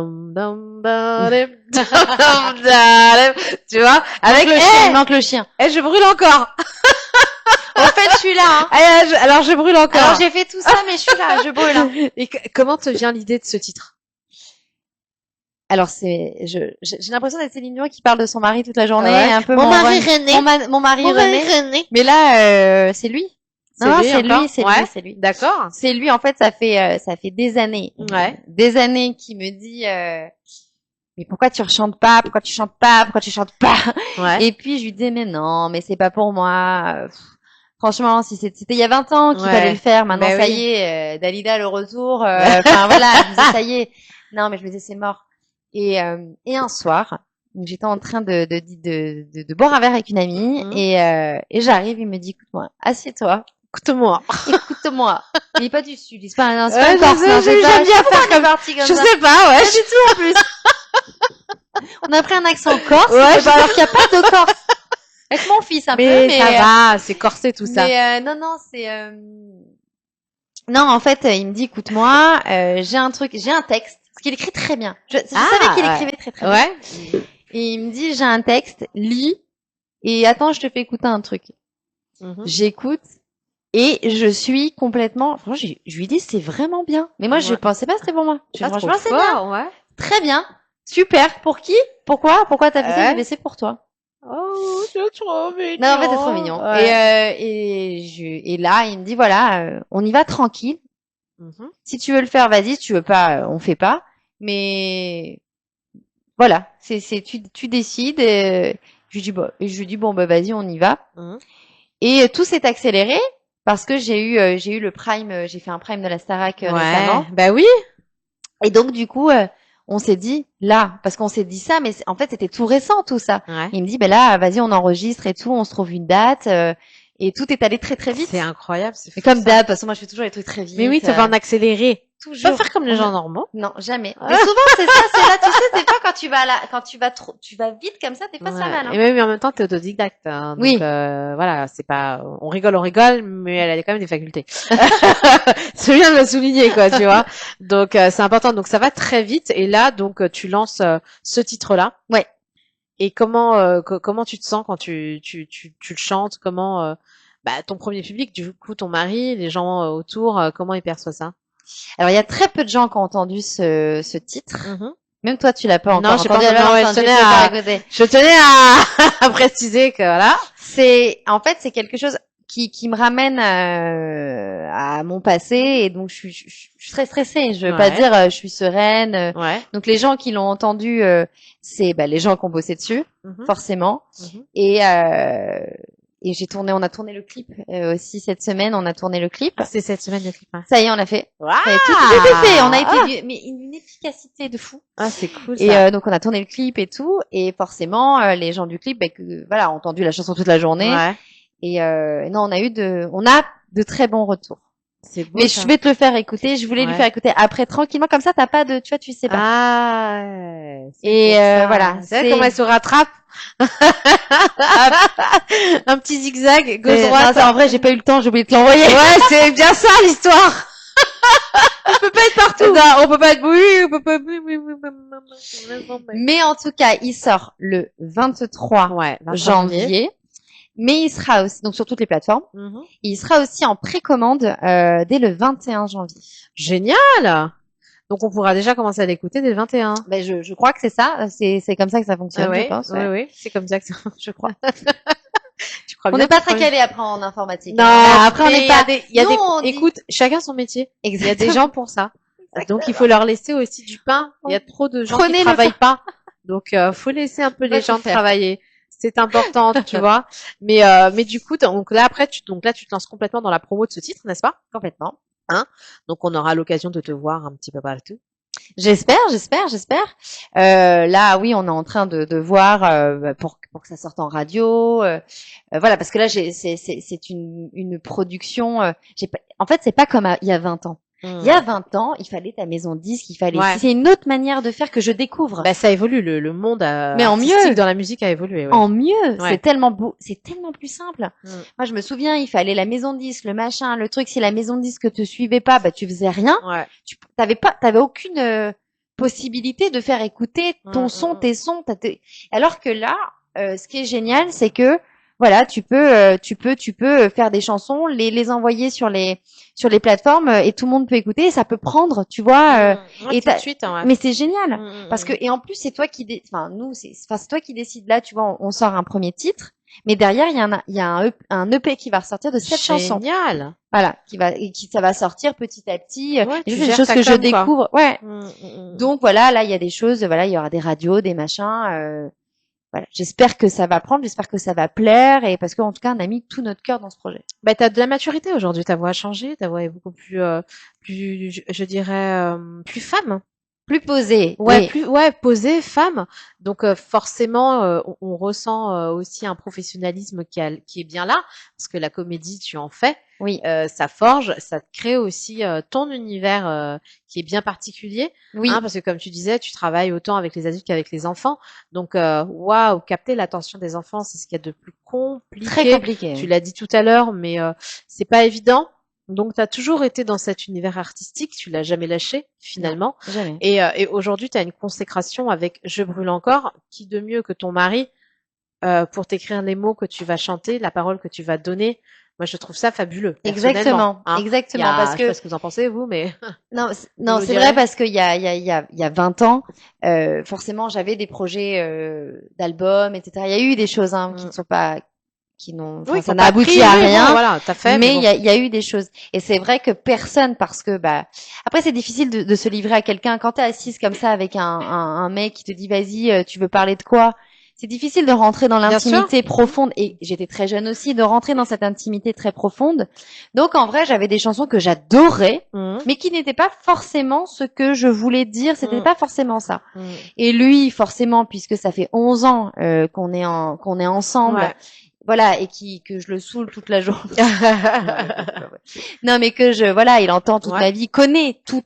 vois, avec il manque le chien. Je brûle encore. En fait, je suis là. Hein. Alors je brûle encore. Alors j'ai fait tout ça, mais je suis là, je brûle. Et comment te vient l'idée de ce titre? Alors j'ai l'impression d'être Céline Dion qui parle de son mari toute la journée, un peu mon mari René. Mon mari René. Mais là, c'est lui. Non, c'est lui. D'accord. C'est lui, en fait, ça fait des années. Ouais. Des années qu'il me dit, mais pourquoi tu chantes pas? Pourquoi tu chantes pas? Pourquoi tu chantes pas? Ouais. Et puis, je lui dis, mais non, mais c'est pas pour moi. Franchement, si c'était il y a 20 ans qu'il fallait le faire, maintenant, ça y est, Dalida, le retour, enfin, voilà, je me disais, ça y est. Non, mais je me disais, c'est mort. Et un soir, j'étais en train de boire un verre avec une amie, et j'arrive, il me dit, écoute-moi, assieds-toi. Écoute-moi. Il est pas du sud, il est pas, non, c'est pas corse, non, j'aime bien faire comme ça. Je sais pas, ouais. Pas du tout, en plus. On a pris un accent corse, alors qu'il n'y a pas de corse. Avec mon fils, un peu, mais ça va, c'est corsé, tout ça. Mais, non, non, en fait, il me dit, écoute-moi, j'ai un texte, parce qu'il écrit très bien. Je savais qu'il écrivait très, très bien. Et il me dit, j'ai un texte, lis, et attends, je te fais écouter un truc. J'écoute. Et je suis complètement, franchement, je lui dis, c'est vraiment bien. Mais moi, je pensais pas que c'était pour moi. Franchement, c'est bien. Ouais. Très bien. Super. Pour qui? Pourquoi t'as fait ça? Mais c'est pour toi. Oh, c'est trop mignon. Non, en fait, c'est trop mignon. Ouais. Et là, il me dit, voilà, on y va tranquille. Si tu veux le faire, vas-y. Si tu veux pas, on fait pas. Mais, voilà. Tu décides. Je lui dis, bon, bah, vas-y, on y va. Et tout s'est accéléré. Parce que j'ai eu le prime, j'ai fait un prime de la Starac récemment. Bah oui. Et donc du coup, on s'est dit là, parce qu'on s'est dit ça, mais en fait c'était tout récent tout ça. Ouais. Il me dit, ben là, vas-y, on enregistre et tout, on se trouve une date, et tout est allé très très vite. C'est incroyable, c'est fou. Mais comme d'hab, parce que moi je fais toujours les trucs très vite. Mais oui, tu vas en accélérer. Toujours. Pas faire comme les gens normaux. Non, jamais. Mais souvent c'est ça, c'est là, tu sais, des fois quand tu vas vite comme ça, des fois ça va. Et même en même temps, t'es autodidacte. Hein, donc, oui. Voilà, c'est pas, on rigole, mais elle a quand même des facultés. C'est bien de le souligner, quoi, tu vois. Donc c'est important. Donc ça va très vite. Et là, donc tu lances ce titre-là. Ouais. Et comment tu te sens quand tu le chantes? Comment ton premier public, du coup, ton mari, les gens autour, comment ils perçoivent ça? Alors il y a très peu de gens qui ont entendu ce titre. Même toi, tu l'as pas encore entendu. Je tenais à préciser que voilà. En fait, c'est quelque chose. qui me ramène à mon passé, et donc je suis très stressée. Je veux pas dire je suis sereine. Donc les gens qui l'ont entendu, c'est les gens qui ont bossé dessus, forcément. Et on a tourné le clip aussi cette semaine. On a tourné le clip. C'est cette semaine le clip. Ça y est, on a fait. Wow. Tout était fait. On a été mais une efficacité de fou. Ah, c'est cool ça. Et donc on a tourné le clip et tout, et forcément les gens du clip ont entendu la chanson toute la journée. Et non, on a de très bons retours. C'est beau, mais ça. Je vais te le faire écouter. Je voulais lui faire écouter après tranquillement, comme ça t'as pas de, tu sais pas. Ah. Et voilà. C'est comment elle se rattrape. Un petit zigzag gauche-droite. En vrai, j'ai pas eu le temps. J'ai oublié de te l'envoyer. Ouais, c'est bien ça l'histoire. On peut pas être partout. Non, on peut pas être on peut pas. Mais en tout cas, il sort le 23 janvier. Mais il sera aussi donc sur toutes les plateformes. Et il sera aussi en précommande dès le 21 janvier. Génial. Donc on pourra déjà commencer à l'écouter dès le 21. Je crois que c'est ça. C'est comme ça que ça fonctionne, je pense. Oui, c'est comme ça que ça, je crois. On n'est pas très calé après en informatique. Non, après on n'est pas. Écoute, chacun son métier. Il y a des gens pour ça. Exactement. Donc il faut leur laisser aussi du pain. Il y a trop de gens qui travaillent pas. Donc faut laisser un peu les gens travailler. C'est important, tu vois. Mais du coup, donc là tu te lances complètement dans la promo de ce titre, n'est-ce pas? Complètement. Donc on aura l'occasion de te voir un petit peu partout. J'espère. Là, oui, on est en train de voir pour que ça sorte en radio. Voilà, parce que là, c'est une production. En fait, c'est pas comme il y a 20 ans. Il y a 20 ans, il fallait ta maison de disque, c'est une autre manière de faire que je découvre. Ça évolue, le monde mais en mieux dans la musique a évolué. En mieux, c'est tellement beau, c'est tellement plus simple. Moi, je me souviens, il fallait la maison de disque, le machin, le truc. Si la maison de disque te suivait pas, tu faisais rien. T'avais aucune possibilité de faire écouter ton son, tes sons. Alors que là, ce qui est génial, c'est que voilà, tu peux faire des chansons, les envoyer sur les plateformes, et tout le monde peut écouter, et ça peut prendre, tu vois. Et tout de suite, mais c'est génial parce que, et en plus c'est toi qui c'est toi qui décides. Là, tu vois, on sort un premier titre, mais derrière il y a un EP qui va ressortir de 7 chansons. Génial. Voilà, ça va sortir petit à petit. C'est des choses que je découvre. Ouais. Donc voilà, là il y a des choses. Voilà, il y aura des radios, des machins. Voilà, j'espère que ça va prendre, j'espère que ça va plaire, et parce qu'en tout cas, on a mis tout notre cœur dans ce projet. T'as de la maturité aujourd'hui, ta voix a changé, ta voix est beaucoup plus, je dirais, plus femme. Plus posée. Posée, femme. Donc forcément, on ressent aussi un professionnalisme qui est bien là, parce que la comédie, tu en fais. Oui. Ça forge, ça te crée aussi ton univers qui est bien particulier. Oui. Parce que comme tu disais, tu travailles autant avec les adultes qu'avec les enfants. Donc capter l'attention des enfants, c'est ce qu'il y a de plus compliqué. Très compliqué. Tu l'as dit tout à l'heure, mais c'est pas évident. Donc tu as toujours été dans cet univers artistique, tu l'as jamais lâché finalement. Non, jamais. Et aujourd'hui, tu as une consécration avec Je brûle encore, qui de mieux que ton mari pour t'écrire les mots que tu vas chanter, la parole que tu vas donner. Moi, je trouve ça fabuleux. Exactement, exactement. Parce que je sais pas ce que vous en pensez, vous, mais non, c'est vrai, parce qu'il y a 20 ans, forcément, j'avais des projets d'albums, etc. Il y a eu des choses qui ne sont pas, ça n'a abouti à rien. Voilà, t'as fait. Mais il y a eu des choses. Et c'est vrai que personne, parce que après c'est difficile de se livrer à quelqu'un quand t'es assise comme ça avec un mec qui te dit vas-y, tu veux parler de quoi? C'est difficile de rentrer dans l'intimité profonde, et j'étais très jeune aussi, de rentrer dans cette intimité très profonde. Donc en vrai, j'avais des chansons que j'adorais, mais qui n'étaient pas forcément ce que je voulais dire, c'était pas forcément ça. Et lui, forcément, puisque ça fait 11 ans qu'on est ensemble, voilà, et que je le saoule toute la journée. Non, mais il entend toute ma vie, connaît tout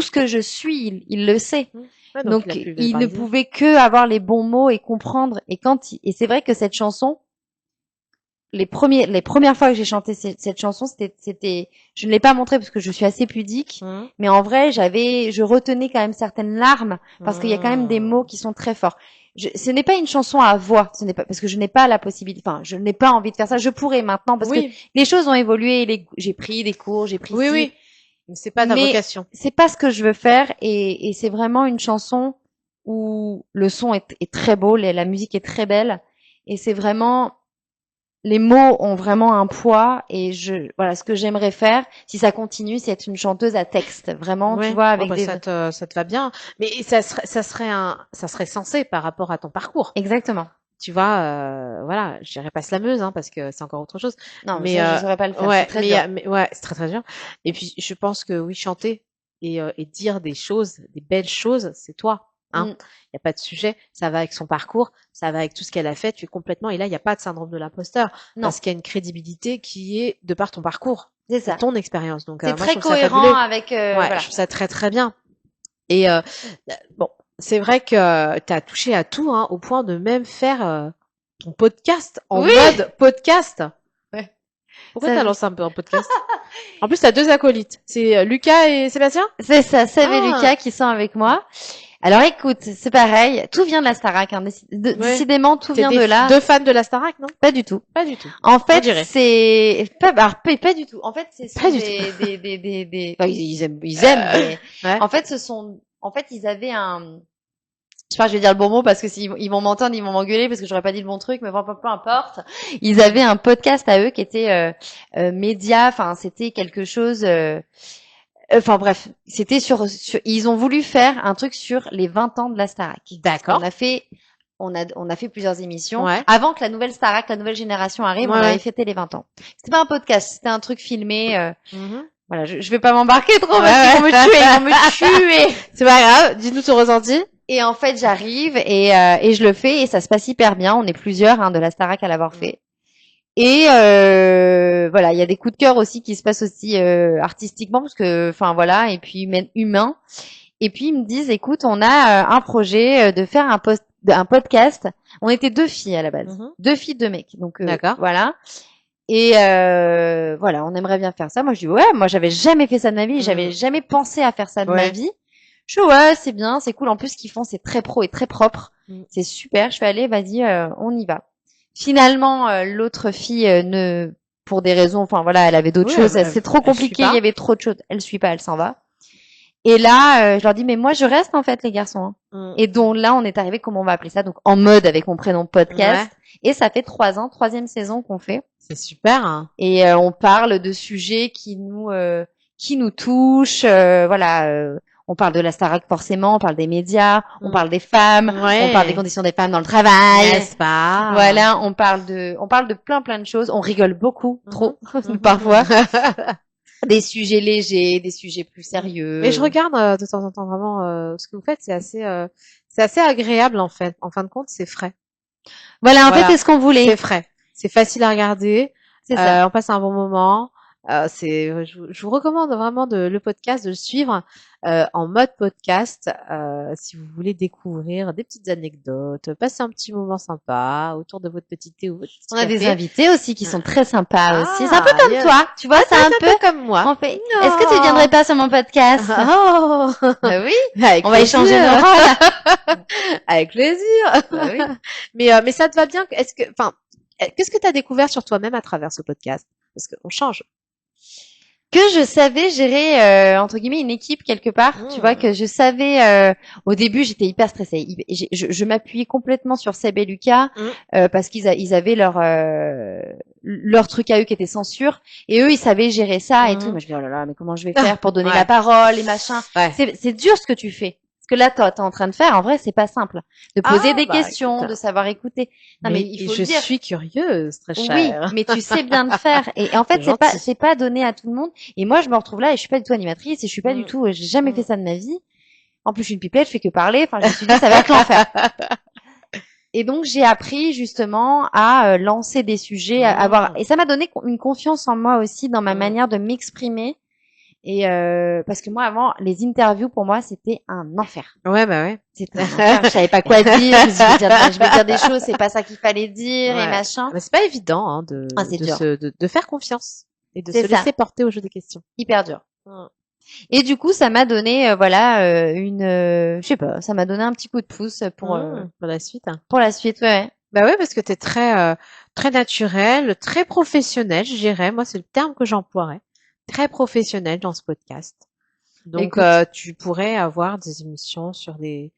ce que je suis, il le sait. Donc il ne pouvait que avoir les bons mots et comprendre. Et c'est vrai que cette chanson, les premières fois que j'ai chanté cette chanson, c'était, je ne l'ai pas montrée parce que je suis assez pudique, mais en vrai, je retenais quand même certaines larmes, parce qu'il y a quand même des mots qui sont très forts. Ce n'est pas une chanson à voix, ce n'est pas, parce que je n'ai pas la possibilité, enfin, je n'ai pas envie de faire ça. Je pourrais maintenant, parce que les choses ont évolué, j'ai pris des cours, j'ai pris mais c'est pas ta vocation. C'est pas ce que je veux faire, et c'est vraiment une chanson où le son est très beau, la musique est très belle, et c'est vraiment les mots ont vraiment un poids et voilà, ce que j'aimerais faire, si ça continue, c'est être une chanteuse à texte, vraiment, tu vois, avec des... ça te va bien. Mais ça serait censé par rapport à ton parcours. Exactement. Tu vois, voilà, je dirais pas slameuse, hein, parce que c'est encore autre chose. Non, mais ça, je saurais pas le faire, ouais, c'est très dur. mais ouais, c'est très dur. Et puis, je pense que oui, chanter et dire des choses, des belles choses, c'est toi, hein. Il y a pas de sujet. Ça va avec son parcours, ça va avec tout ce qu'elle a fait. Tu es complètement, et là, il y a pas de syndrome de l'imposteur. Non. Parce qu'il y a une crédibilité qui est de par ton parcours. C'est ça. Ton expérience. Donc, c'est moi, très je trouve ça cohérent fabuleux. avec, Ouais, voilà. je trouve ça très, très bien. Et, bon, c'est vrai que tu as touché à tout, hein, au point de même faire, ton podcast en mode podcast. Ouais. Pourquoi t'as lancé un peu un podcast? En plus, t'as 2 acolytes. C'est Lucas et Sébastien? C'est ça, Seb et Lucas qui sont avec moi. Alors écoute, c'est pareil, tout vient de la Starac, hein. Décidément, tout vient de là. 2 fans de la Starac, non? Pas du tout. Pas du tout. En fait, c'est pas du tout. En fait, c'est des enfin, ils aiment, mais ouais. en fait, ils avaient je sais pas, je vais dire le bon mot parce que s'ils ils vont m'entendre, ils vont m'engueuler parce que j'aurais pas dit le bon truc, mais peu importe. Ils avaient un podcast à eux qui était média, enfin c'était quelque chose. Enfin bref, c'était ils ont voulu faire un truc sur les 20 ans de la Starac. D'accord. On a fait plusieurs émissions. Ouais. Avant que la nouvelle Starac, la nouvelle génération arrive, on avait fêté les 20 ans. C'était pas un podcast, c'était un truc filmé. Voilà, je vais pas m'embarquer trop parce qu'ils vont me tuer. C'est pas grave, dis-nous ton ressenti. Et en fait, j'arrive et je le fais et ça se passe hyper bien. On est plusieurs de la Starac à l'avoir fait. Et voilà, il y a des coups de cœur aussi qui se passent aussi artistiquement parce que, enfin voilà, et puis humain. Et puis ils me disent, écoute, on a un projet de faire un podcast. On était 2 filles à la base, 2 filles, 2 mecs. Donc d'accord. Voilà. Et voilà, on aimerait bien faire ça. Moi je dis ouais, moi j'avais jamais fait ça de ma vie, j'avais jamais pensé à faire ça de ma vie. Je dis ouais, c'est bien, c'est cool. En plus, ce qu'ils font, c'est très pro et très propre. C'est super. Je fais aller, vas-y, on y va. Finalement, l'autre fille pour des raisons, enfin voilà, elle avait d'autres choses. C'est trop compliqué. Il y avait trop de choses. Elle suit pas, elle s'en va. Et là, je leur dis mais moi je reste en fait les garçons. Et donc là, on est arrivé, comment on va appeler ça, donc en mode avec mon prénom podcast. Et ça fait 3 ans, 3e saison qu'on fait. C'est super. Hein. Et on parle de sujets qui nous touchent. Voilà. On parle de la Starac forcément, on parle des médias, on parle des femmes, on parle des conditions des femmes dans le travail. N'est-ce pas? Voilà, on parle de plein de choses. On rigole beaucoup, trop, parfois. Des sujets légers, des sujets plus sérieux. Mais je regarde de temps en temps vraiment ce que vous faites, c'est assez agréable en fait. En fin de compte, c'est frais. Voilà, en fait, c'est ce qu'on voulait. C'est frais. C'est facile à regarder. C'est ça. On passe un bon moment. Je vous recommande vraiment le podcast, de le suivre en mode podcast si vous voulez découvrir des petites anecdotes, passer un petit moment sympa autour de votre petit thé ou votre petit café. On a des invités aussi qui sont très sympas aussi. C'est un peu comme toi, tu vois, c'est un peu comme moi. Est-ce que tu viendrais pas sur mon podcast? Oh oui, on va échanger nos rôles. Avec plaisir. Oui. Mais ça te va bien? Qu'est-ce que tu as découvert sur toi-même à travers ce podcast? Parce qu'on change. Que je savais gérer entre guillemets une équipe quelque part, tu vois, que je savais au début j'étais hyper stressée. Je m'appuyais complètement sur Seb et Lucas parce qu'ils avaient leur truc à eux qui était censure et eux ils savaient gérer ça et tout. Moi je me dis oh là là, mais comment je vais faire pour donner la parole et machin. C'est dur ce que tu fais. Ce que là, t'es en train de faire, en vrai, c'est pas simple. De poser des questions, de savoir écouter. Non, mais il faut le dire. Je suis curieuse, très chère. Oui, mais tu sais bien le faire. Et en fait, c'est pas donné à tout le monde. Et moi, je me retrouve là et je suis pas du tout animatrice et je suis pas du tout, j'ai jamais fait ça de ma vie. En plus, je suis une pipette, je fais que parler. Enfin, je me suis dit, ça va être l'enfer. Et donc, j'ai appris justement à lancer des sujets, et ça m'a donné une confiance en moi aussi dans ma manière de m'exprimer. Et parce que moi avant les interviews pour moi c'était un enfer. Ouais bah ouais. C'était un enfer. Je savais pas quoi dire. Je vais dire des choses, c'est pas ça qu'il fallait dire et machin. Mais c'est pas évident hein, de faire confiance et de se laisser porter au jeu des questions. Hyper dur. Et du coup ça m'a donné je sais pas, ça m'a donné un petit coup de pouce pour la suite. Hein. Pour la suite, ouais. Bah ouais parce que t'es très naturel, très professionnel, je dirais. Moi c'est le terme que j'emploierais. Très professionnel dans ce podcast. Donc tu pourrais avoir des émissions sur des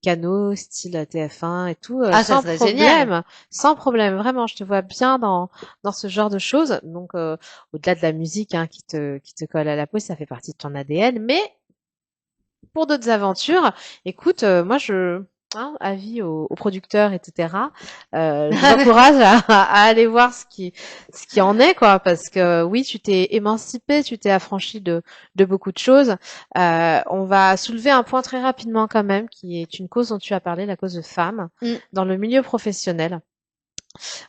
canaux style TF1 et tout, Ah, ça sans serait génial. sans problème. Vraiment, je te vois bien dans ce genre de choses. Donc, au-delà de la musique hein, qui te colle à la peau, ça fait partie de ton ADN. Mais pour d'autres aventures, écoute, moi avis aux producteurs, etc. Je vous encourage à aller voir ce qui en est, quoi, parce que oui, tu t'es émancipé, tu t'es affranchi de beaucoup de choses. On va soulever un point très rapidement quand même, qui est une cause dont tu as parlé, la cause de femmes dans le milieu professionnel.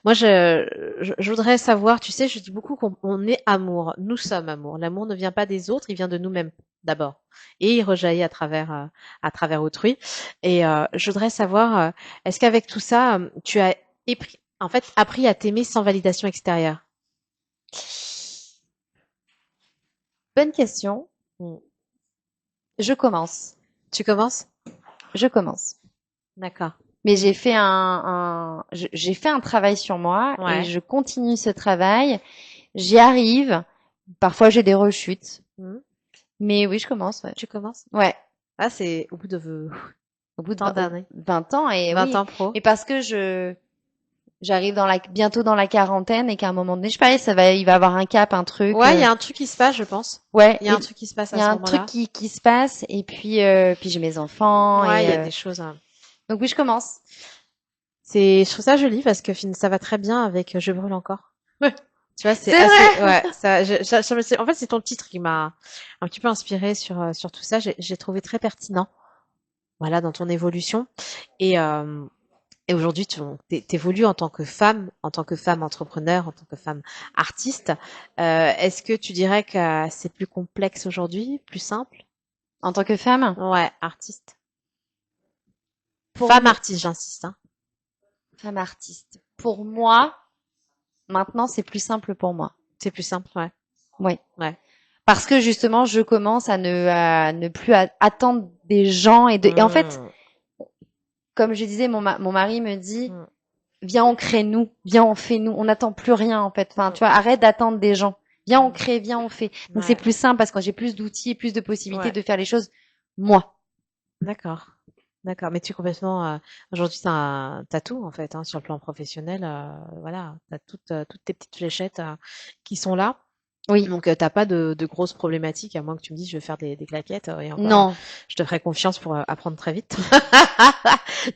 Moi, je voudrais savoir, tu sais, je dis beaucoup qu'on est amour. Nous sommes amour. L'amour ne vient pas des autres, il vient de nous-mêmes d'abord. Et il rejaillit à travers autrui. Et je voudrais savoir, est-ce qu'avec tout ça, tu as en fait, appris à t'aimer sans validation extérieure? Bonne question. Mm. Je commence. Tu commences? Je commence. D'accord. Mais j'ai fait un travail sur moi et Ouais. je continue ce travail. J'y arrive. Parfois, j'ai des rechutes. Mm. Mais oui, je commence, ouais. Tu commences? Ouais. Ah, c'est Au bout de tant d'années. 20 ans et 20 oui. ans pro. Et parce que j'arrive bientôt dans la quarantaine et qu'à un moment donné, je sais pas, il va avoir un cap, un truc. Ouais, il y a un truc qui se passe, je pense. Ouais. Il y a un truc qui se passe Il y à a ce un truc moment-là. qui se passe et puis j'ai mes enfants Ouais, et il y a des choses. donc oui, je commence. Je trouve ça joli parce que ça va très bien avec Je brûle encore. Ouais. Tu vois, c'est C'est assez, vrai. ouais, en fait, c'est ton titre qui m'a un petit peu inspiré sur tout ça. J'ai trouvé très pertinent, voilà, dans ton évolution. Et, euh, et aujourd'hui, t'évolues en tant que femme entrepreneur, en tant que femme artiste. Est-ce que tu dirais que c'est plus complexe aujourd'hui, plus simple? En tant que femme, Ouais, artiste. pour Femme moi, artiste, j'insiste, hein. femme artiste. Pour moi, maintenant, c'est plus simple pour moi. C'est plus simple, ouais. Oui. Ouais. Parce que justement, je commence à ne plus attendre des gens et en fait, Mmh. comme je disais, mon mari me dit, Mmh. viens, on crée nous, viens, on fait nous, on n'attend plus rien en fait. Enfin, Mmh. tu vois, arrête d'attendre des gens. Viens, on Mmh. crée, viens, on fait. Donc c'est Ouais. plus simple parce que j'ai plus d'outils et plus de possibilités Ouais. de faire les choses moi. D'accord. D'accord. Mais tu es complètement, aujourd'hui, t'as tout, en fait, hein, sur le plan professionnel, voilà. T'as toutes tes petites fléchettes, qui sont là. Oui. Donc, tu pas de grosses problématiques, à moins que tu me dises: «Je veux faire des claquettes», et encore, Non. je te ferai confiance pour, apprendre très vite.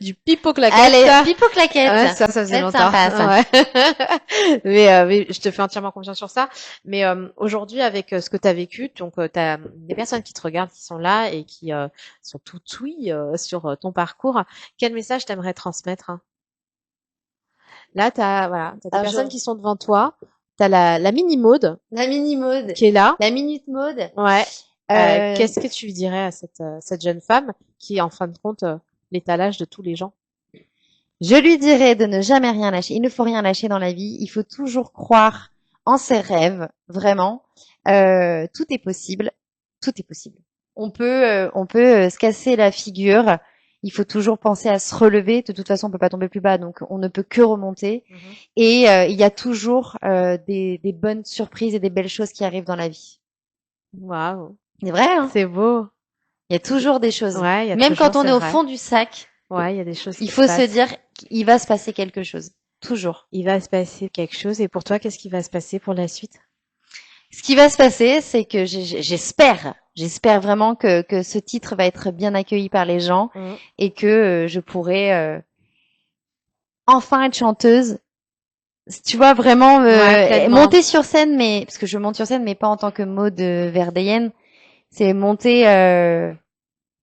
Du pipeau claquette. Allez, pipo claquette. Ouais, ça Ça faisait va être longtemps. sympa, ça. Ouais. Mais je te fais entièrement confiance sur ça. Mais aujourd'hui, avec ce que tu as vécu, donc tu as des personnes qui te regardent, qui sont là et qui sont toutes oui sur ton parcours. Quel message t'aimerais transmettre, hein? Là, t'as des Alors, personnes qui sont devant toi. T'as la mini Maude la mini mode, qui est là. la minute mode. Ouais. Euh, Qu'est-ce que tu lui dirais à cette jeune femme qui est en fin de compte l'étalage de tous les gens? Je lui dirais de ne jamais rien lâcher. Il ne faut rien lâcher dans la vie. Il faut toujours croire en ses rêves, vraiment. Tout est possible. Tout est possible. On peut se casser la figure. Il faut toujours penser à se relever. De toute façon, on peut pas tomber plus bas, donc on ne peut que remonter. Et il y a toujours des bonnes surprises et des belles choses qui arrivent dans la vie. Waouh, C'est vrai, hein? c'est beau. Il y a toujours des choses. Ouais, il y a Même toujours, quand on c'est est au vrai. fond du sac, Ouais, il y a des choses il qui se faut se passent. dire qu'il va se passer quelque chose. Toujours. Il va se passer quelque chose. Et pour toi, qu'est-ce qui va se passer pour la suite? Ce qui va se passer, c'est que j'espère vraiment que ce titre va être bien accueilli par les gens et que je pourrai enfin être chanteuse. Tu vois, vraiment Ouais, pleinement. monter sur scène, mais parce que je monte sur scène, mais pas en tant que Maud Verdéenne. C'est monter,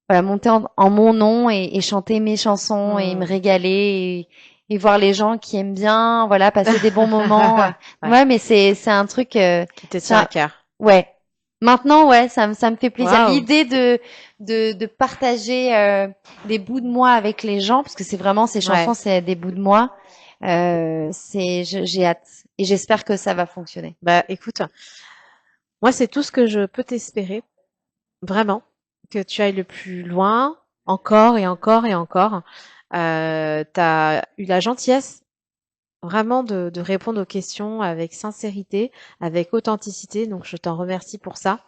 voilà, monter en mon nom et chanter mes chansons et me régaler et voir les gens qui aiment bien, voilà, passer des bons moments. Ouais, mais c'est un truc Qui te tient à cœur. ouais. Maintenant, ouais, ça me fait plaisir. Waouh. L'idée de partager des bouts de moi avec les gens, parce que c'est vraiment ces chansons, c'est des bouts de moi. J'ai hâte et j'espère que ça va fonctionner. Bah, écoute, moi, c'est tout ce que je peux t'espérer, vraiment, que tu ailles le plus loin, encore et encore et encore. T'as eu la gentillesse vraiment de répondre aux questions avec sincérité, avec authenticité, donc je t'en remercie pour ça.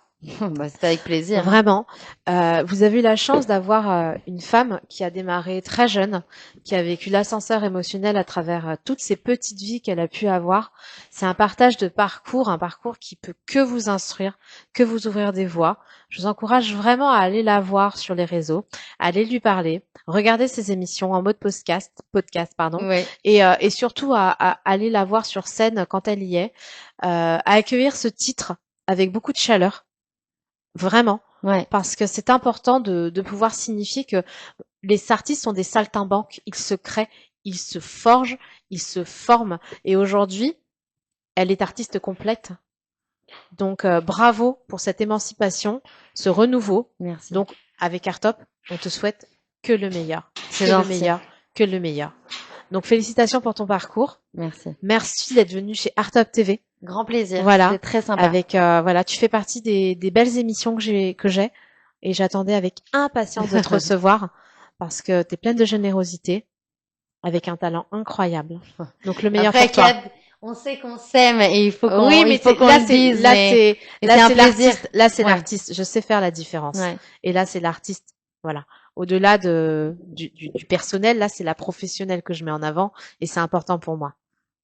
Bah, c'était avec plaisir. Vraiment. Vous avez eu la chance d'avoir une femme qui a démarré très jeune, qui a vécu l'ascenseur émotionnel à travers toutes ces petites vies qu'elle a pu avoir. C'est un partage de parcours, un parcours qui peut que vous instruire, que vous ouvrir des voies. Je vous encourage vraiment à aller la voir sur les réseaux, à aller lui parler, regarder ses émissions en mode podcast pardon, Oui. et surtout à aller la voir sur scène quand elle y est, à accueillir ce titre avec beaucoup de chaleur. Vraiment, Ouais. parce que c'est important de pouvoir signifier que les artistes sont des saltimbanques, ils se créent, ils se forgent, ils se forment. Et aujourd'hui, elle est artiste complète. Donc bravo pour cette émancipation, ce renouveau. Merci. Donc avec Artop, on te souhaite que le meilleur, C'est que le gentil. meilleur, que le meilleur. Donc félicitations pour ton parcours. Merci. Merci d'être venu chez Artop TV. Grand plaisir. Voilà. C'était très sympa. Avec voilà, tu fais partie des belles émissions que j'ai et j'attendais avec impatience de te recevoir parce que tu es pleine de générosité avec un talent incroyable. Donc le meilleur Après, pour toi. on sait qu'on s'aime et il faut qu'on Oui, mais qu'on là le c'est dise. là Mais c'est là c'est un c'est plaisir. l'artiste, là c'est Ouais. l'artiste, je sais faire la différence. Ouais. Et là c'est l'artiste. Voilà. Au-delà du personnel, là c'est la professionnelle que je mets en avant et c'est important pour moi.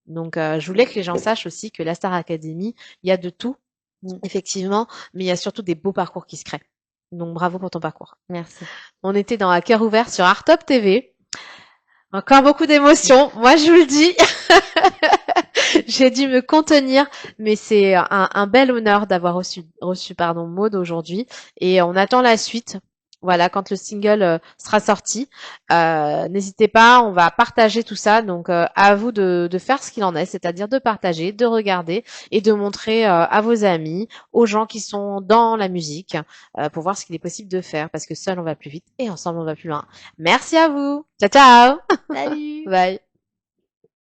Donc, je voulais que les gens sachent aussi que la Star Academy, il y a de tout, effectivement, mais il y a surtout des beaux parcours qui se créent. Donc, bravo pour ton parcours. Merci. On était dans À cœur ouvert sur Artop TV. Encore beaucoup d'émotions. Moi, je vous le dis. J'ai dû me contenir, mais c'est un bel honneur d'avoir reçu Maud aujourd'hui. Et on attend la suite. Voilà, quand le single sera sorti, n'hésitez pas, on va partager tout ça. Donc, à vous de faire ce qu'il en est, c'est-à-dire de partager, de regarder et de montrer à vos amis, aux gens qui sont dans la musique, pour voir ce qu'il est possible de faire, parce que seul on va plus vite et ensemble on va plus loin. Merci à vous. Ciao, ciao. Salut. Bye.